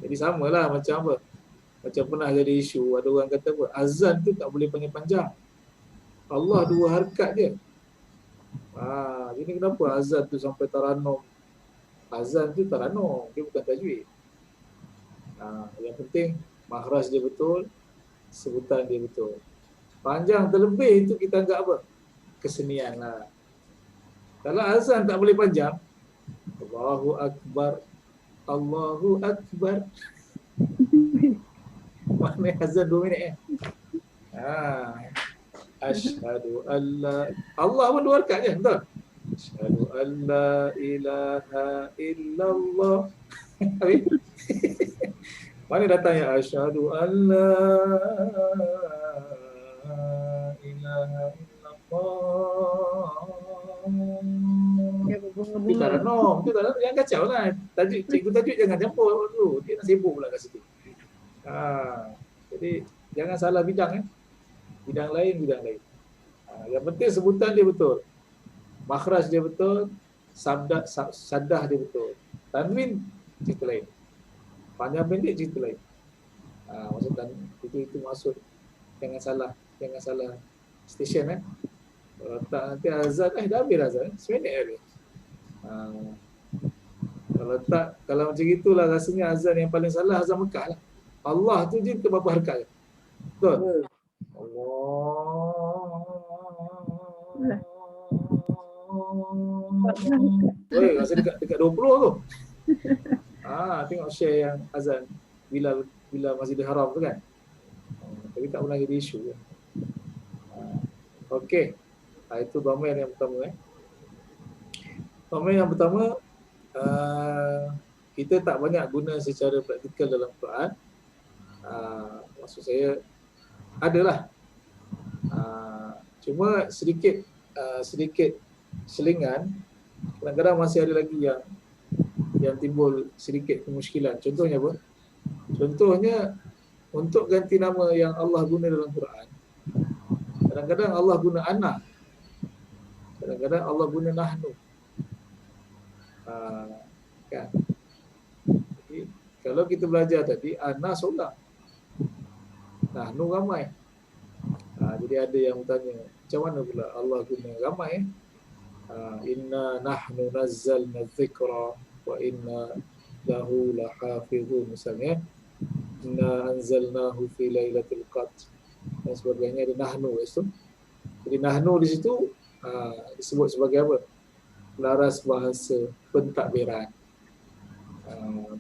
Jadi samalah macam apa? Macam pernah jadi isu, ada orang kata apa? Azan tu tak boleh panjang-panjang. Allah 2 harakat je. Jadi kenapa azan tu sampai taranum? Azan tu taranum, dia bukan tajwid. Yang penting makhraj dia betul, sebutan dia betul. Panjang terlebih itu kita anggap apa? Kesenian lah. Kalau azan tak boleh panjang, Allahu Akbar, Allahu Akbar. Mana azan 2 minit Asyhadu alla, Allah pun 2 rakaat je, betul? Asyhadu alla ilaha illallah. Mana datangnya asyhadu alla ilaha illallah.
Dia berbunga-bunga.
Itu tak ada, jangan kacau lah. Cikgu tajuk jangan campur dulu. Dia nak sibuk pula kat situ. Jadi jangan salah bidang Bidang lain. Yang penting sebutan dia betul. Makhraj dia betul, saddah dia betul. Tanwin cerita lain. Panjang pendek cerita lain. Maksudkan itu maksud jangan salah stesen Kalau tak nanti azan dah habis azan, seminit habis. Kalau macam itulah rasanya azan yang paling salah azan Mekah lah. Allah tu je ke berapa harakat. Betul? Allah. Rasa dekat 20 tu. Tengok share yang azan bila Masjidil Haram tu kan. Tapi tak pernah jadi isu. Okey. Itu domain yang pertama. Domain yang pertama, kita tak banyak guna secara praktikal dalam Quran. Maksud saya adalah cuma sedikit selingan, kadang-kadang masih ada lagi yang timbul sedikit kemusykilan. Contohnya apa? Contohnya untuk ganti nama yang Allah guna dalam Quran, kadang-kadang Allah guna ana, kadang-kadang Allah guna nahnu. Kan? Jadi, kalau kita belajar tadi, ana seorang, nahnu ramai. Jadi ada yang bertanya, macam mana pula Allah guna ramai? Inna nahnu nazzalna dzikra wa inna lahu lahafizun, misalnya. Inna anzalnahu fi lailatul qadr dan sebagainya, ada nahnu itu. Jadi nahnu di situ disebut sebagai apa? Laras bahasa pentadbiran,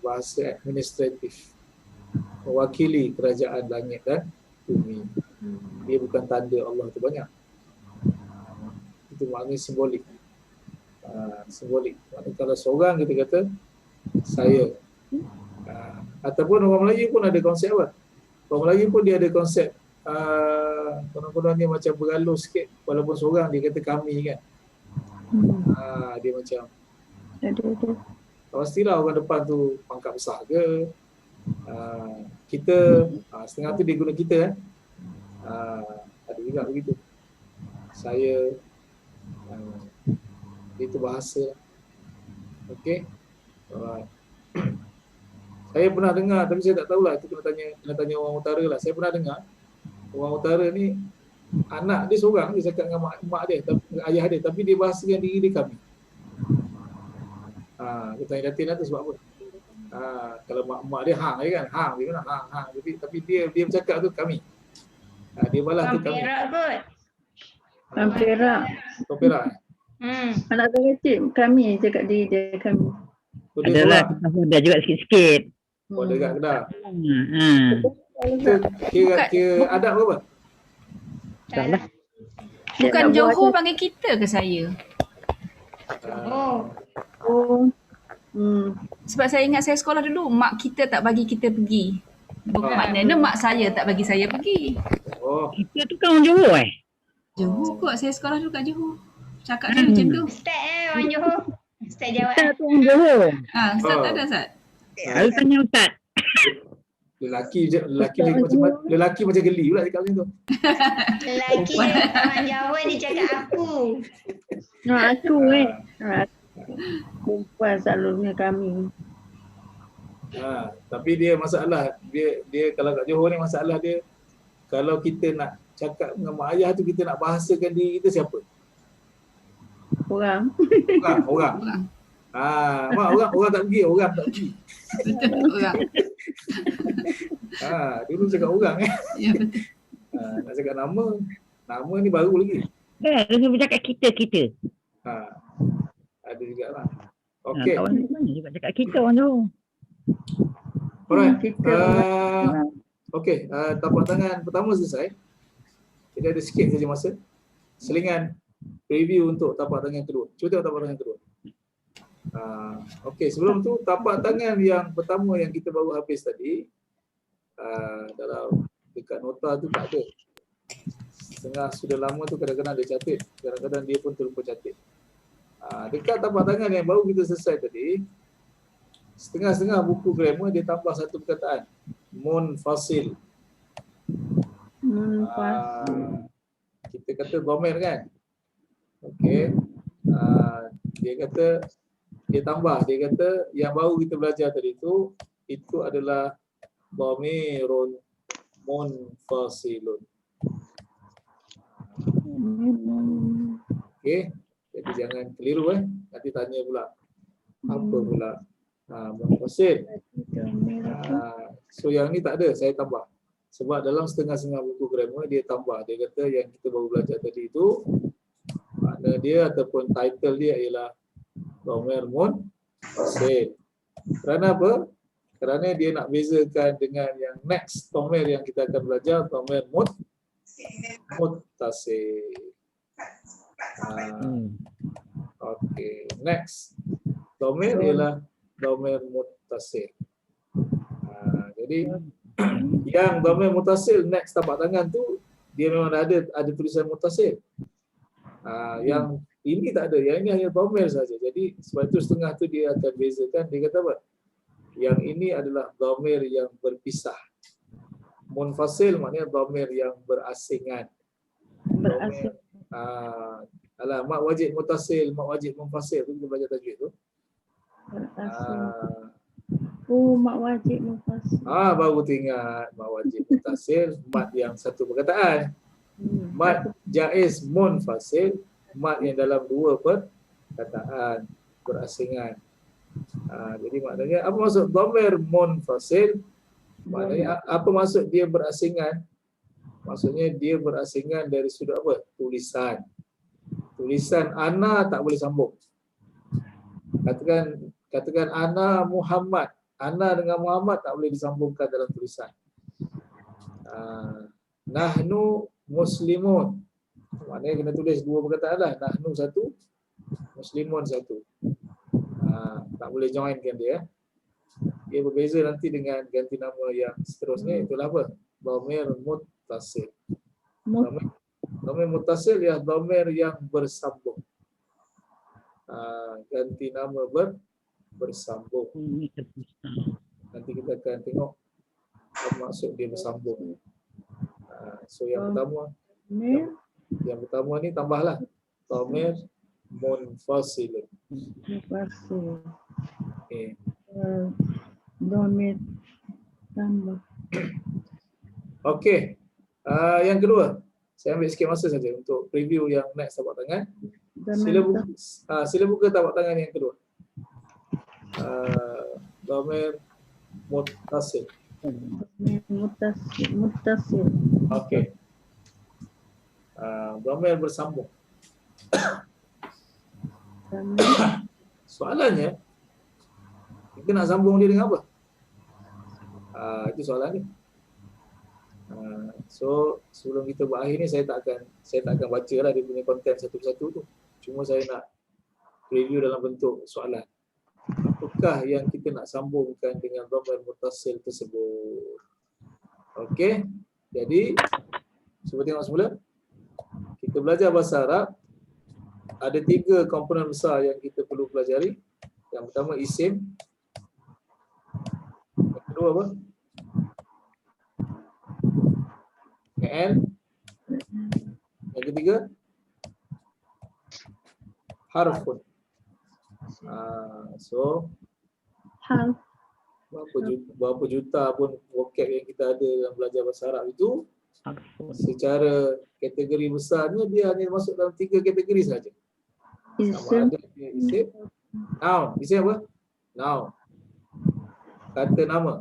bahasa administratif, mewakili kerajaan langit dan bumi. Dia bukan tanda Allah tu banyak. Itu maknanya simbolik. Simbolik. Maknanya kalau seorang kita kata saya. Ataupun orang Melayu pun ada konsep apa? Orang Melayu pun dia ada konsep kadang-kadang dia macam bergalus sikit, walaupun seorang dia kata kami kan. Dia macam pastilah orang depan tu pangkat besar ke, kita setengah tu dia guna kita ada juga begitu. Saya itu bahasa. Okey. Alright. Saya pernah dengar, tapi saya tak tahulah, itu kena tanya orang utara lah. Saya pernah dengar orang utara ni anak dia seorang, dia cakap dengan mak dia, ayah dia, tapi dia bahasakan diri dia kami. Kita tanya Latin tu sebab apa? Kalau mak dia hang je kan, hang dia kena hang. Tapi dia bercakap tu kami. Dia balas tu kami.
Perak kot.
Orang Perak.
Kau Perak.
Anak kecil kami cakap dia kami.
So, dia
Adalah
seorang.
kita muda juga sikit-sikit.
Oh, dekat Kedah. Kira adab ke apa?
Tak lah.
Bukan Johor panggil kita ke saya?
Oh.
Sebab saya ingat saya sekolah dulu, mak kita tak bagi kita pergi. Maknanya mak saya tak bagi saya pergi.
Oh,
Kita tu kan orang Johor
Johor kot, saya sekolah dulu kat Johor. Cakap dia macam tu.
Ustaz orang Johor. Ustaz jawab.
Kita tu orang Johor.
Ustaz tak ada Ustaz?
Lalu tanya Ustaz.
lelaki macam geli pula cakap macam tu.
Lelaki orang Jawa dia cakap aku.
Aku perempuan selalunya kami.
Tapi dia masalah dia kalau kat Johor ni masalah dia, kalau kita nak cakap dengan mak ayah tu, kita nak bahasakan diri kita siapa?
Orang.
Orang. Mak orang tak pergi, orang tak pergi.
Betul, orang.
Dulu cakap orang
Ya, betul.
nak cakap nama ni baru lagi.
Dia bercakap kita.
Ada jugalah. Okey.
Kawan mana juga cakap kita orang Johor.
Alright.
Kita
Okey, tapak tangan pertama selesai. Jadi ada sikit saja masa. Selingan review untuk tapak tangan kedua. Cuba tengok tapak tangan kedua. Okey, sebelum tu tapak tangan yang pertama yang kita baru habis tadi, dalam dekat nota tu tak ada. Setengah sudah lama tu kadang-kadang dia catat, kadang-kadang dia pun terlupa catat. Dekat tapak tangan yang baru kita selesai tadi, setengah-setengah buku grammar dia tambah satu perkataan, munfasil. Kita kata dhamir kan? Okey. Dia kata dia tambah, dia kata yang baru kita belajar tadi itu adalah dhamirun munfasilun. Okey, jadi jangan keliru nanti tanya pula apa pula munfasil. So yang ni tak ada, saya tambah. Sebab dalam setengah-setengah buku grammar dia tambah, dia kata yang kita baru belajar tadi itu makna dia ataupun title dia ialah dhamir munfasil. Kerana apa? Kerana dia nak bezakan dengan yang next dhamir yang kita akan belajar, dhamir muttasil. Okey, next dhamir ialah dhamir muttasil. Jadi yang dhamir muttasil next tapak tangan tu dia memang ada tulisan muttasil. Yang ini tak ada, yang ini hanya dhamir saja. Jadi sebab itu setengah tu dia akan bezakan, dia kata apa? Yang ini adalah dhamir yang berpisah. Munfasil maknanya dhamir yang berasingan.
berasing.
Mak wajib muttasil, mak wajib munfasil tu kita belajar tajwid tu.
Mak wajib munfasil.
Baru teringat mak wajib muttasil, mat yang satu perkataan. Mat jaiz munfasil, mat yang dalam dua perkataan berasingan. Jadi maknanya apa maksud dhamir munfasil? Maknanya apa maksud dia berasingan? Maksudnya dia berasingan dari sudut apa? Tulisan. Tulisan ana tak boleh sambung. Katakan ana Muhammad. Ana dengan Muhammad tak boleh disambungkan dalam tulisan. Nahnu muslimun. Maknanya kena tulis dua perkataan lah. Nahnu satu, muslimun satu. Tak boleh joinkan dia. Dia berbeza nanti dengan ganti nama yang seterusnya. Itulah apa? Dhamir muttasil. Dhamir muttasil ialah dhamir yang bersambung. Ganti nama bersambung. Nanti kita akan tengok apa maksud dia bersambung. So yang pertama ni tambahlah dhamir munfasil. Okay.
Dhamir tambah.
Okey. Yang kedua, saya ambil sikit masa saja untuk preview yang next tapak tangan. Sila buka tapak tangan yang kedua. Dhamir muttasil.
Muttasil.
Okey. Dhamir bersambung. Soalannya, kita nak sambung dia dengan apa? Itu soalan ni. So sebelum kita berakhir ni, saya tak akan baca lah dia punya konten satu persatu tu. Cuma saya nak review dalam bentuk soalan. Apakah yang kita nak sambungkan dengan dhamir muttasil tersebut? Okey. Jadi cuba tengok semula. Kita belajar bahasa Arab, ada 3 komponen besar yang kita perlu pelajari. Yang pertama isim. Yang kedua apa? Fi'il. Yang ketiga harfun. So
Harf.
berapa juta pun vocab yang kita ada dalam belajar bahasa Arab itu, secara kategori besarnya dia hanya masuk dalam 3 kategori saja. Sama ada dia isim, noun. Isim apa? Noun. Kata nama.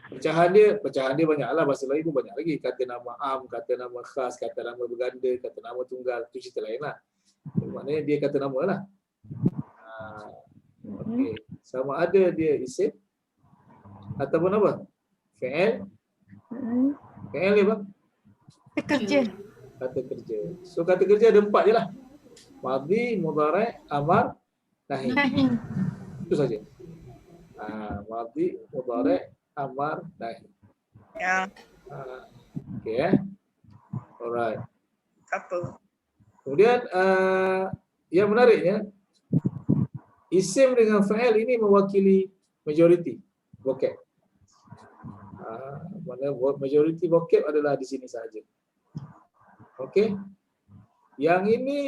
Pecahan dia banyaklah, bahasa lain pun banyak lagi. Kata nama am, kata nama khas, kata nama berganda, kata nama tunggal, itu cerita lain lah. Maknanya dia kata nama lah. Okey. Sama ada dia isim ataupun apa? Fi'il. Fi'il ni apa?
Kerja.
Kata kerja. So kata kerja ada 4 je lah. Madhi, mudhari', amar, nahi. Itu saja. Madhi, mudhari', amar, nahi.
Ya.
Okey Alright.
Apa?
Kemudian yang menariknya, isim dengan fa'il ini mewakili majoriti vocab. Mana majoriti vocab adalah di sini saja. Okey. Yang ini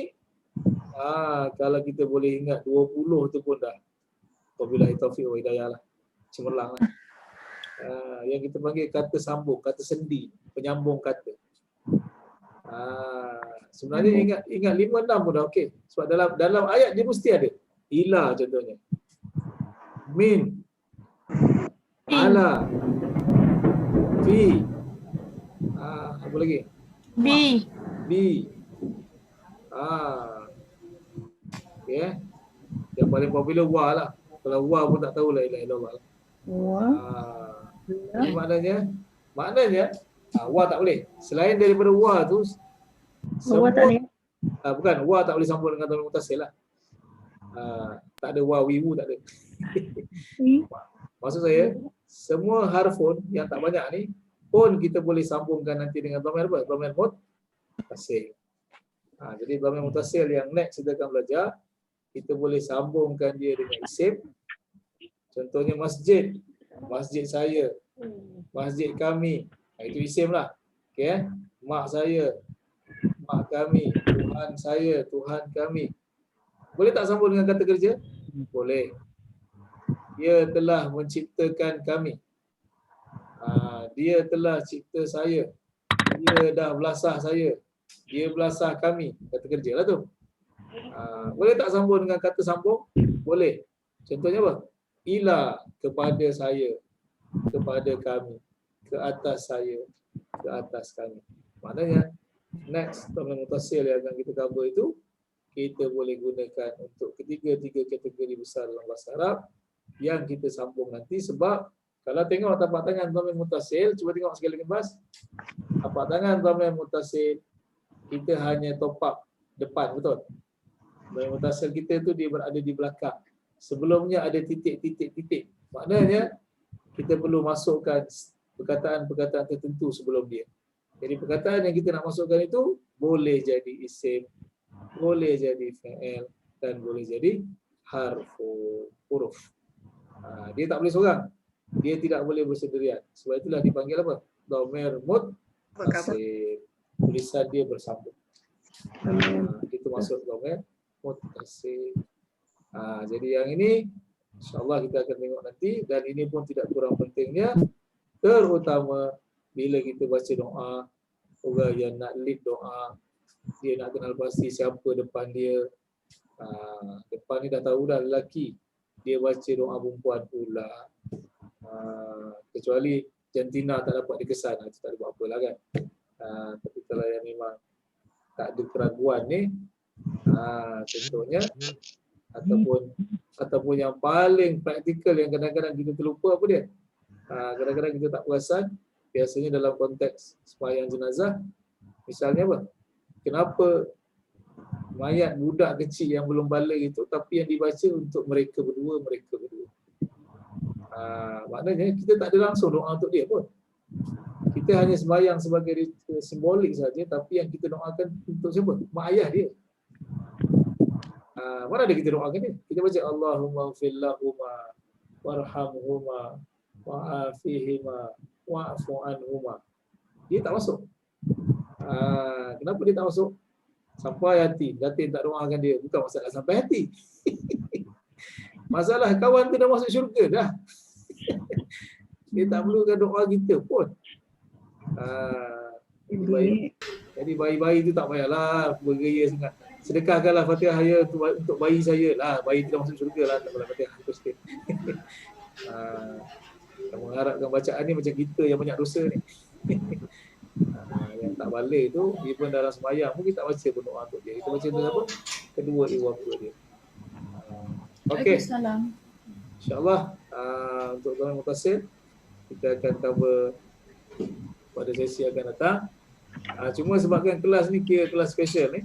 kalau kita boleh ingat 20 tu pun dah wabillahi taufiq wa hidayah lah. Cemerlang lah. Yang kita panggil kata sambung, kata sendi, penyambung kata. Sebenarnya ingat 5-6 pun dah okey. Sebab dalam ayat dia mesti ada. Ila contohnya. Min. Ala. Fi. Apa lagi?
B.
Okay. Yang paling popular wa lah. Kalau wa pun tak tahu la ilaha illallah. Ini maknanya wa tak boleh. Selain daripada wa tu,
Wa tak boleh.
bukan, wa tak boleh sambung dengan dhamir muttasil lah. Tak ada wa wiwu, tak ada. Maksud saya, semua harfun yang tak banyak ni pun kita boleh sambungkan nanti dengan dhamir apa? Dhamir muttasil. Jadi dhamir muttasil yang next kita akan belajar, kita boleh sambungkan dia dengan isim. Contohnya masjid. Masjid saya. Masjid kami. Itu isim lah. Okay, mak saya. Mak kami. Tuhan saya. Tuhan kami. Boleh tak sambung dengan kata kerja? Boleh. Dia telah menciptakan kami. Dia telah cipta saya. Dia dah belasah saya. Dia belasah kami. Kata kerja lah tu. Boleh tak sambung dengan kata sambung? Boleh. Contohnya apa? Ila, kepada saya, kepada kami, ke atas saya, ke atas kami. Maknanya next dhamir muttasil yang akan kita cover itu, kita boleh gunakan untuk ketiga-tiga kategori besar dalam bahasa Arab yang kita sambung nanti. Sebab kalau tengok tapak tangan dhamir muttasil, cuba tengok sekali lagi Bas. Tapak tangan dhamir muttasil kita hanya top up depan, betul? Dhamir muttasil kita tu dia berada di belakang. Sebelumnya ada titik-titik-titik. Maknanya kita perlu masukkan perkataan-perkataan tertentu sebelum dia. Jadi perkataan yang kita nak masukkan itu boleh jadi isim, boleh jadi fi'il, dan boleh jadi huruf. Dia tak boleh seorang. Dia tidak boleh bersendirian. Sebab itulah dipanggil apa? Dhamir muttasil. Tulisan dia bersambung. Itu masuk dhamir muttasil. Jadi yang ini insya-Allah kita akan tengok nanti, dan ini pun tidak kurang pentingnya, terutama bila kita baca doa, orang yang nak lead doa, dia nak kenal pasti siapa depan dia. Depan ni dah tahu dah lelaki, dia baca doa perempuan pula. Kecuali jantina tak dapat dikesan, itu tak ada buat apalah kan. Tapi kalau yang memang tak ada keraguan ni, contohnya ataupun yang paling praktikal yang kadang-kadang kita terlupa apa dia? Kadang-kadang kita tak perasan, biasanya dalam konteks sembahyang jenazah, misalnya apa? Kenapa mayat budak kecil yang belum balik itu tapi yang dibaca untuk mereka berdua. Maknanya kita tak ada langsung doa untuk dia pun. Kita hanya sembahyang sebagai simbolik saja, tapi yang kita doakan untuk siapa? Mak ayah dia. Mana ada kita doakan dia? Kita baca Allahumma ighfir lahuma warhamhuma wa'afihima wa'fu anhuma. Dia tak masuk. Kenapa dia tak masuk? Sampai hati. Yatim tak doakan dia. Bukan masalah sampai hati. Masalah kawan tu dah masuk syurga dah. Dia tak perlukan doa kita pun. Jadi bayi-bayi tu tak payahlah bergaya sangat. Sedekahkanlah Fatihah saya untuk bayi saya lah. Bayi tu dah masuk syurga lah. Tak payah Fatihah tu sikit. Yang mengharapkan bacaan ni macam kita yang banyak dosa ni. Yang tak balik tu, even dalam sembahyang pun kita tak baca pun doa untuk dia. Kita baca tu apa? Kedua ibu bapa dia. Okey. InsyaAllah untuk Tuan Muhtasin, kita akan cover pada sesi akan datang. Cuma sebabkan kelas ni kira kelas special ni,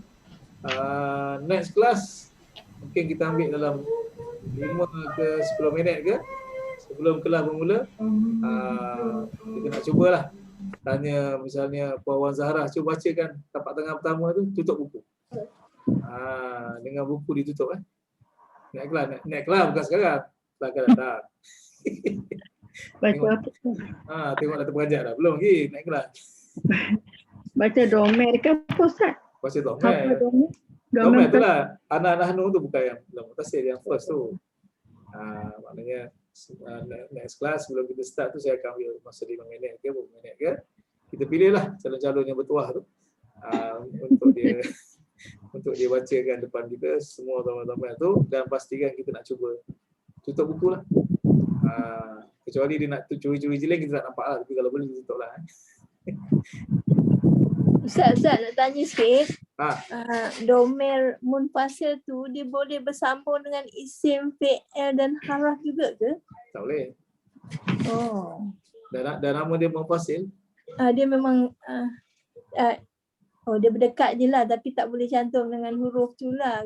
next class mungkin kita ambil dalam 5 ke 10 minit ke sebelum kelas bermula. Kita nak cubalah tanya misalnya Puan Wan Zahra, cuba bacakan tapak tangan pertama tu, tutup buku. Dengan buku ditutup Naik kelas bukan sekarang. Kelas akan datang.
Baca apa?
Tengok dah terperanjat dah. Belum lagi naik kelas.
Baca domer ke apa Ustaz?
Baca
Apa
domer.
domer?
Domer tu lah. Anak-anak tu bukan yang dalam Muhtasin, yang first tu. Maknanya next class sebelum kita start tu saya akan ambil masa 5 minit ke 10 minit ke. Kita pilihlah calon-calon yang bertuah tu untuk dia bacakan depan kita semua teman-teman tu, dan pastikan kita nak cuba tutup buku lah. Kecuali dia nak curi-curi jeling kita tak nampak lah, tapi kalau boleh tutup lah.
Ustaz nak tanya sikit. Domer munfasil tu dia boleh bersambung dengan isim, fi'il dan haraf juga ke?
Tak boleh.
Oh.
Dan nama dia munfasil.
Dia memang dia berdekat je lah, tapi tak boleh cantum dengan huruf tu lah.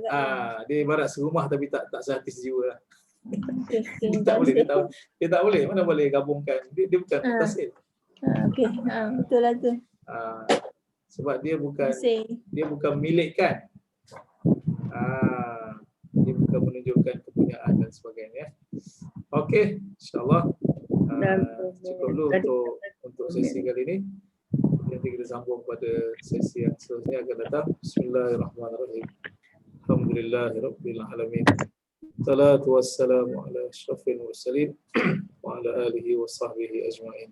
Dia ibarat serumah tapi tak sehati sejiwa lah.
Okay.
Dia tak boleh. Mana boleh gabungkan. Dia bukan munfasil.
Okey. Betul lah tu.
Sebab dia bukan milik kan. Dia bukan menunjukkan kepunyaan dan sebagainya. Okey, insya-Allah cukup dulu untuk sesi kali ini. Nanti kita sambung pada sesi yang seterusnya akan datang. Bismillahirrahmanirrahim. Alhamdulillahirabbil alamin. Salatu wassalamu ala asyrafil mursalin wa ala alihi wa sahbihi ajma'in.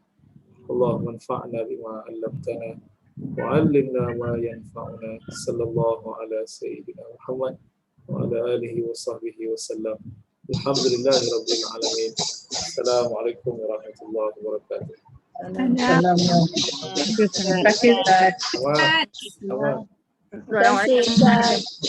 Allahumma anfa'na bima 'allamtana وعلمنا ما ينفعنا صلى الله على سيدنا محمد وعلى آله وصحبه وسلم. الحمد لله رب العالمين. السلام عليكم ورحمة الله وبركاته.
Terima kasih Ustaz.
Terima kasih.
Terima kasih Ustaz.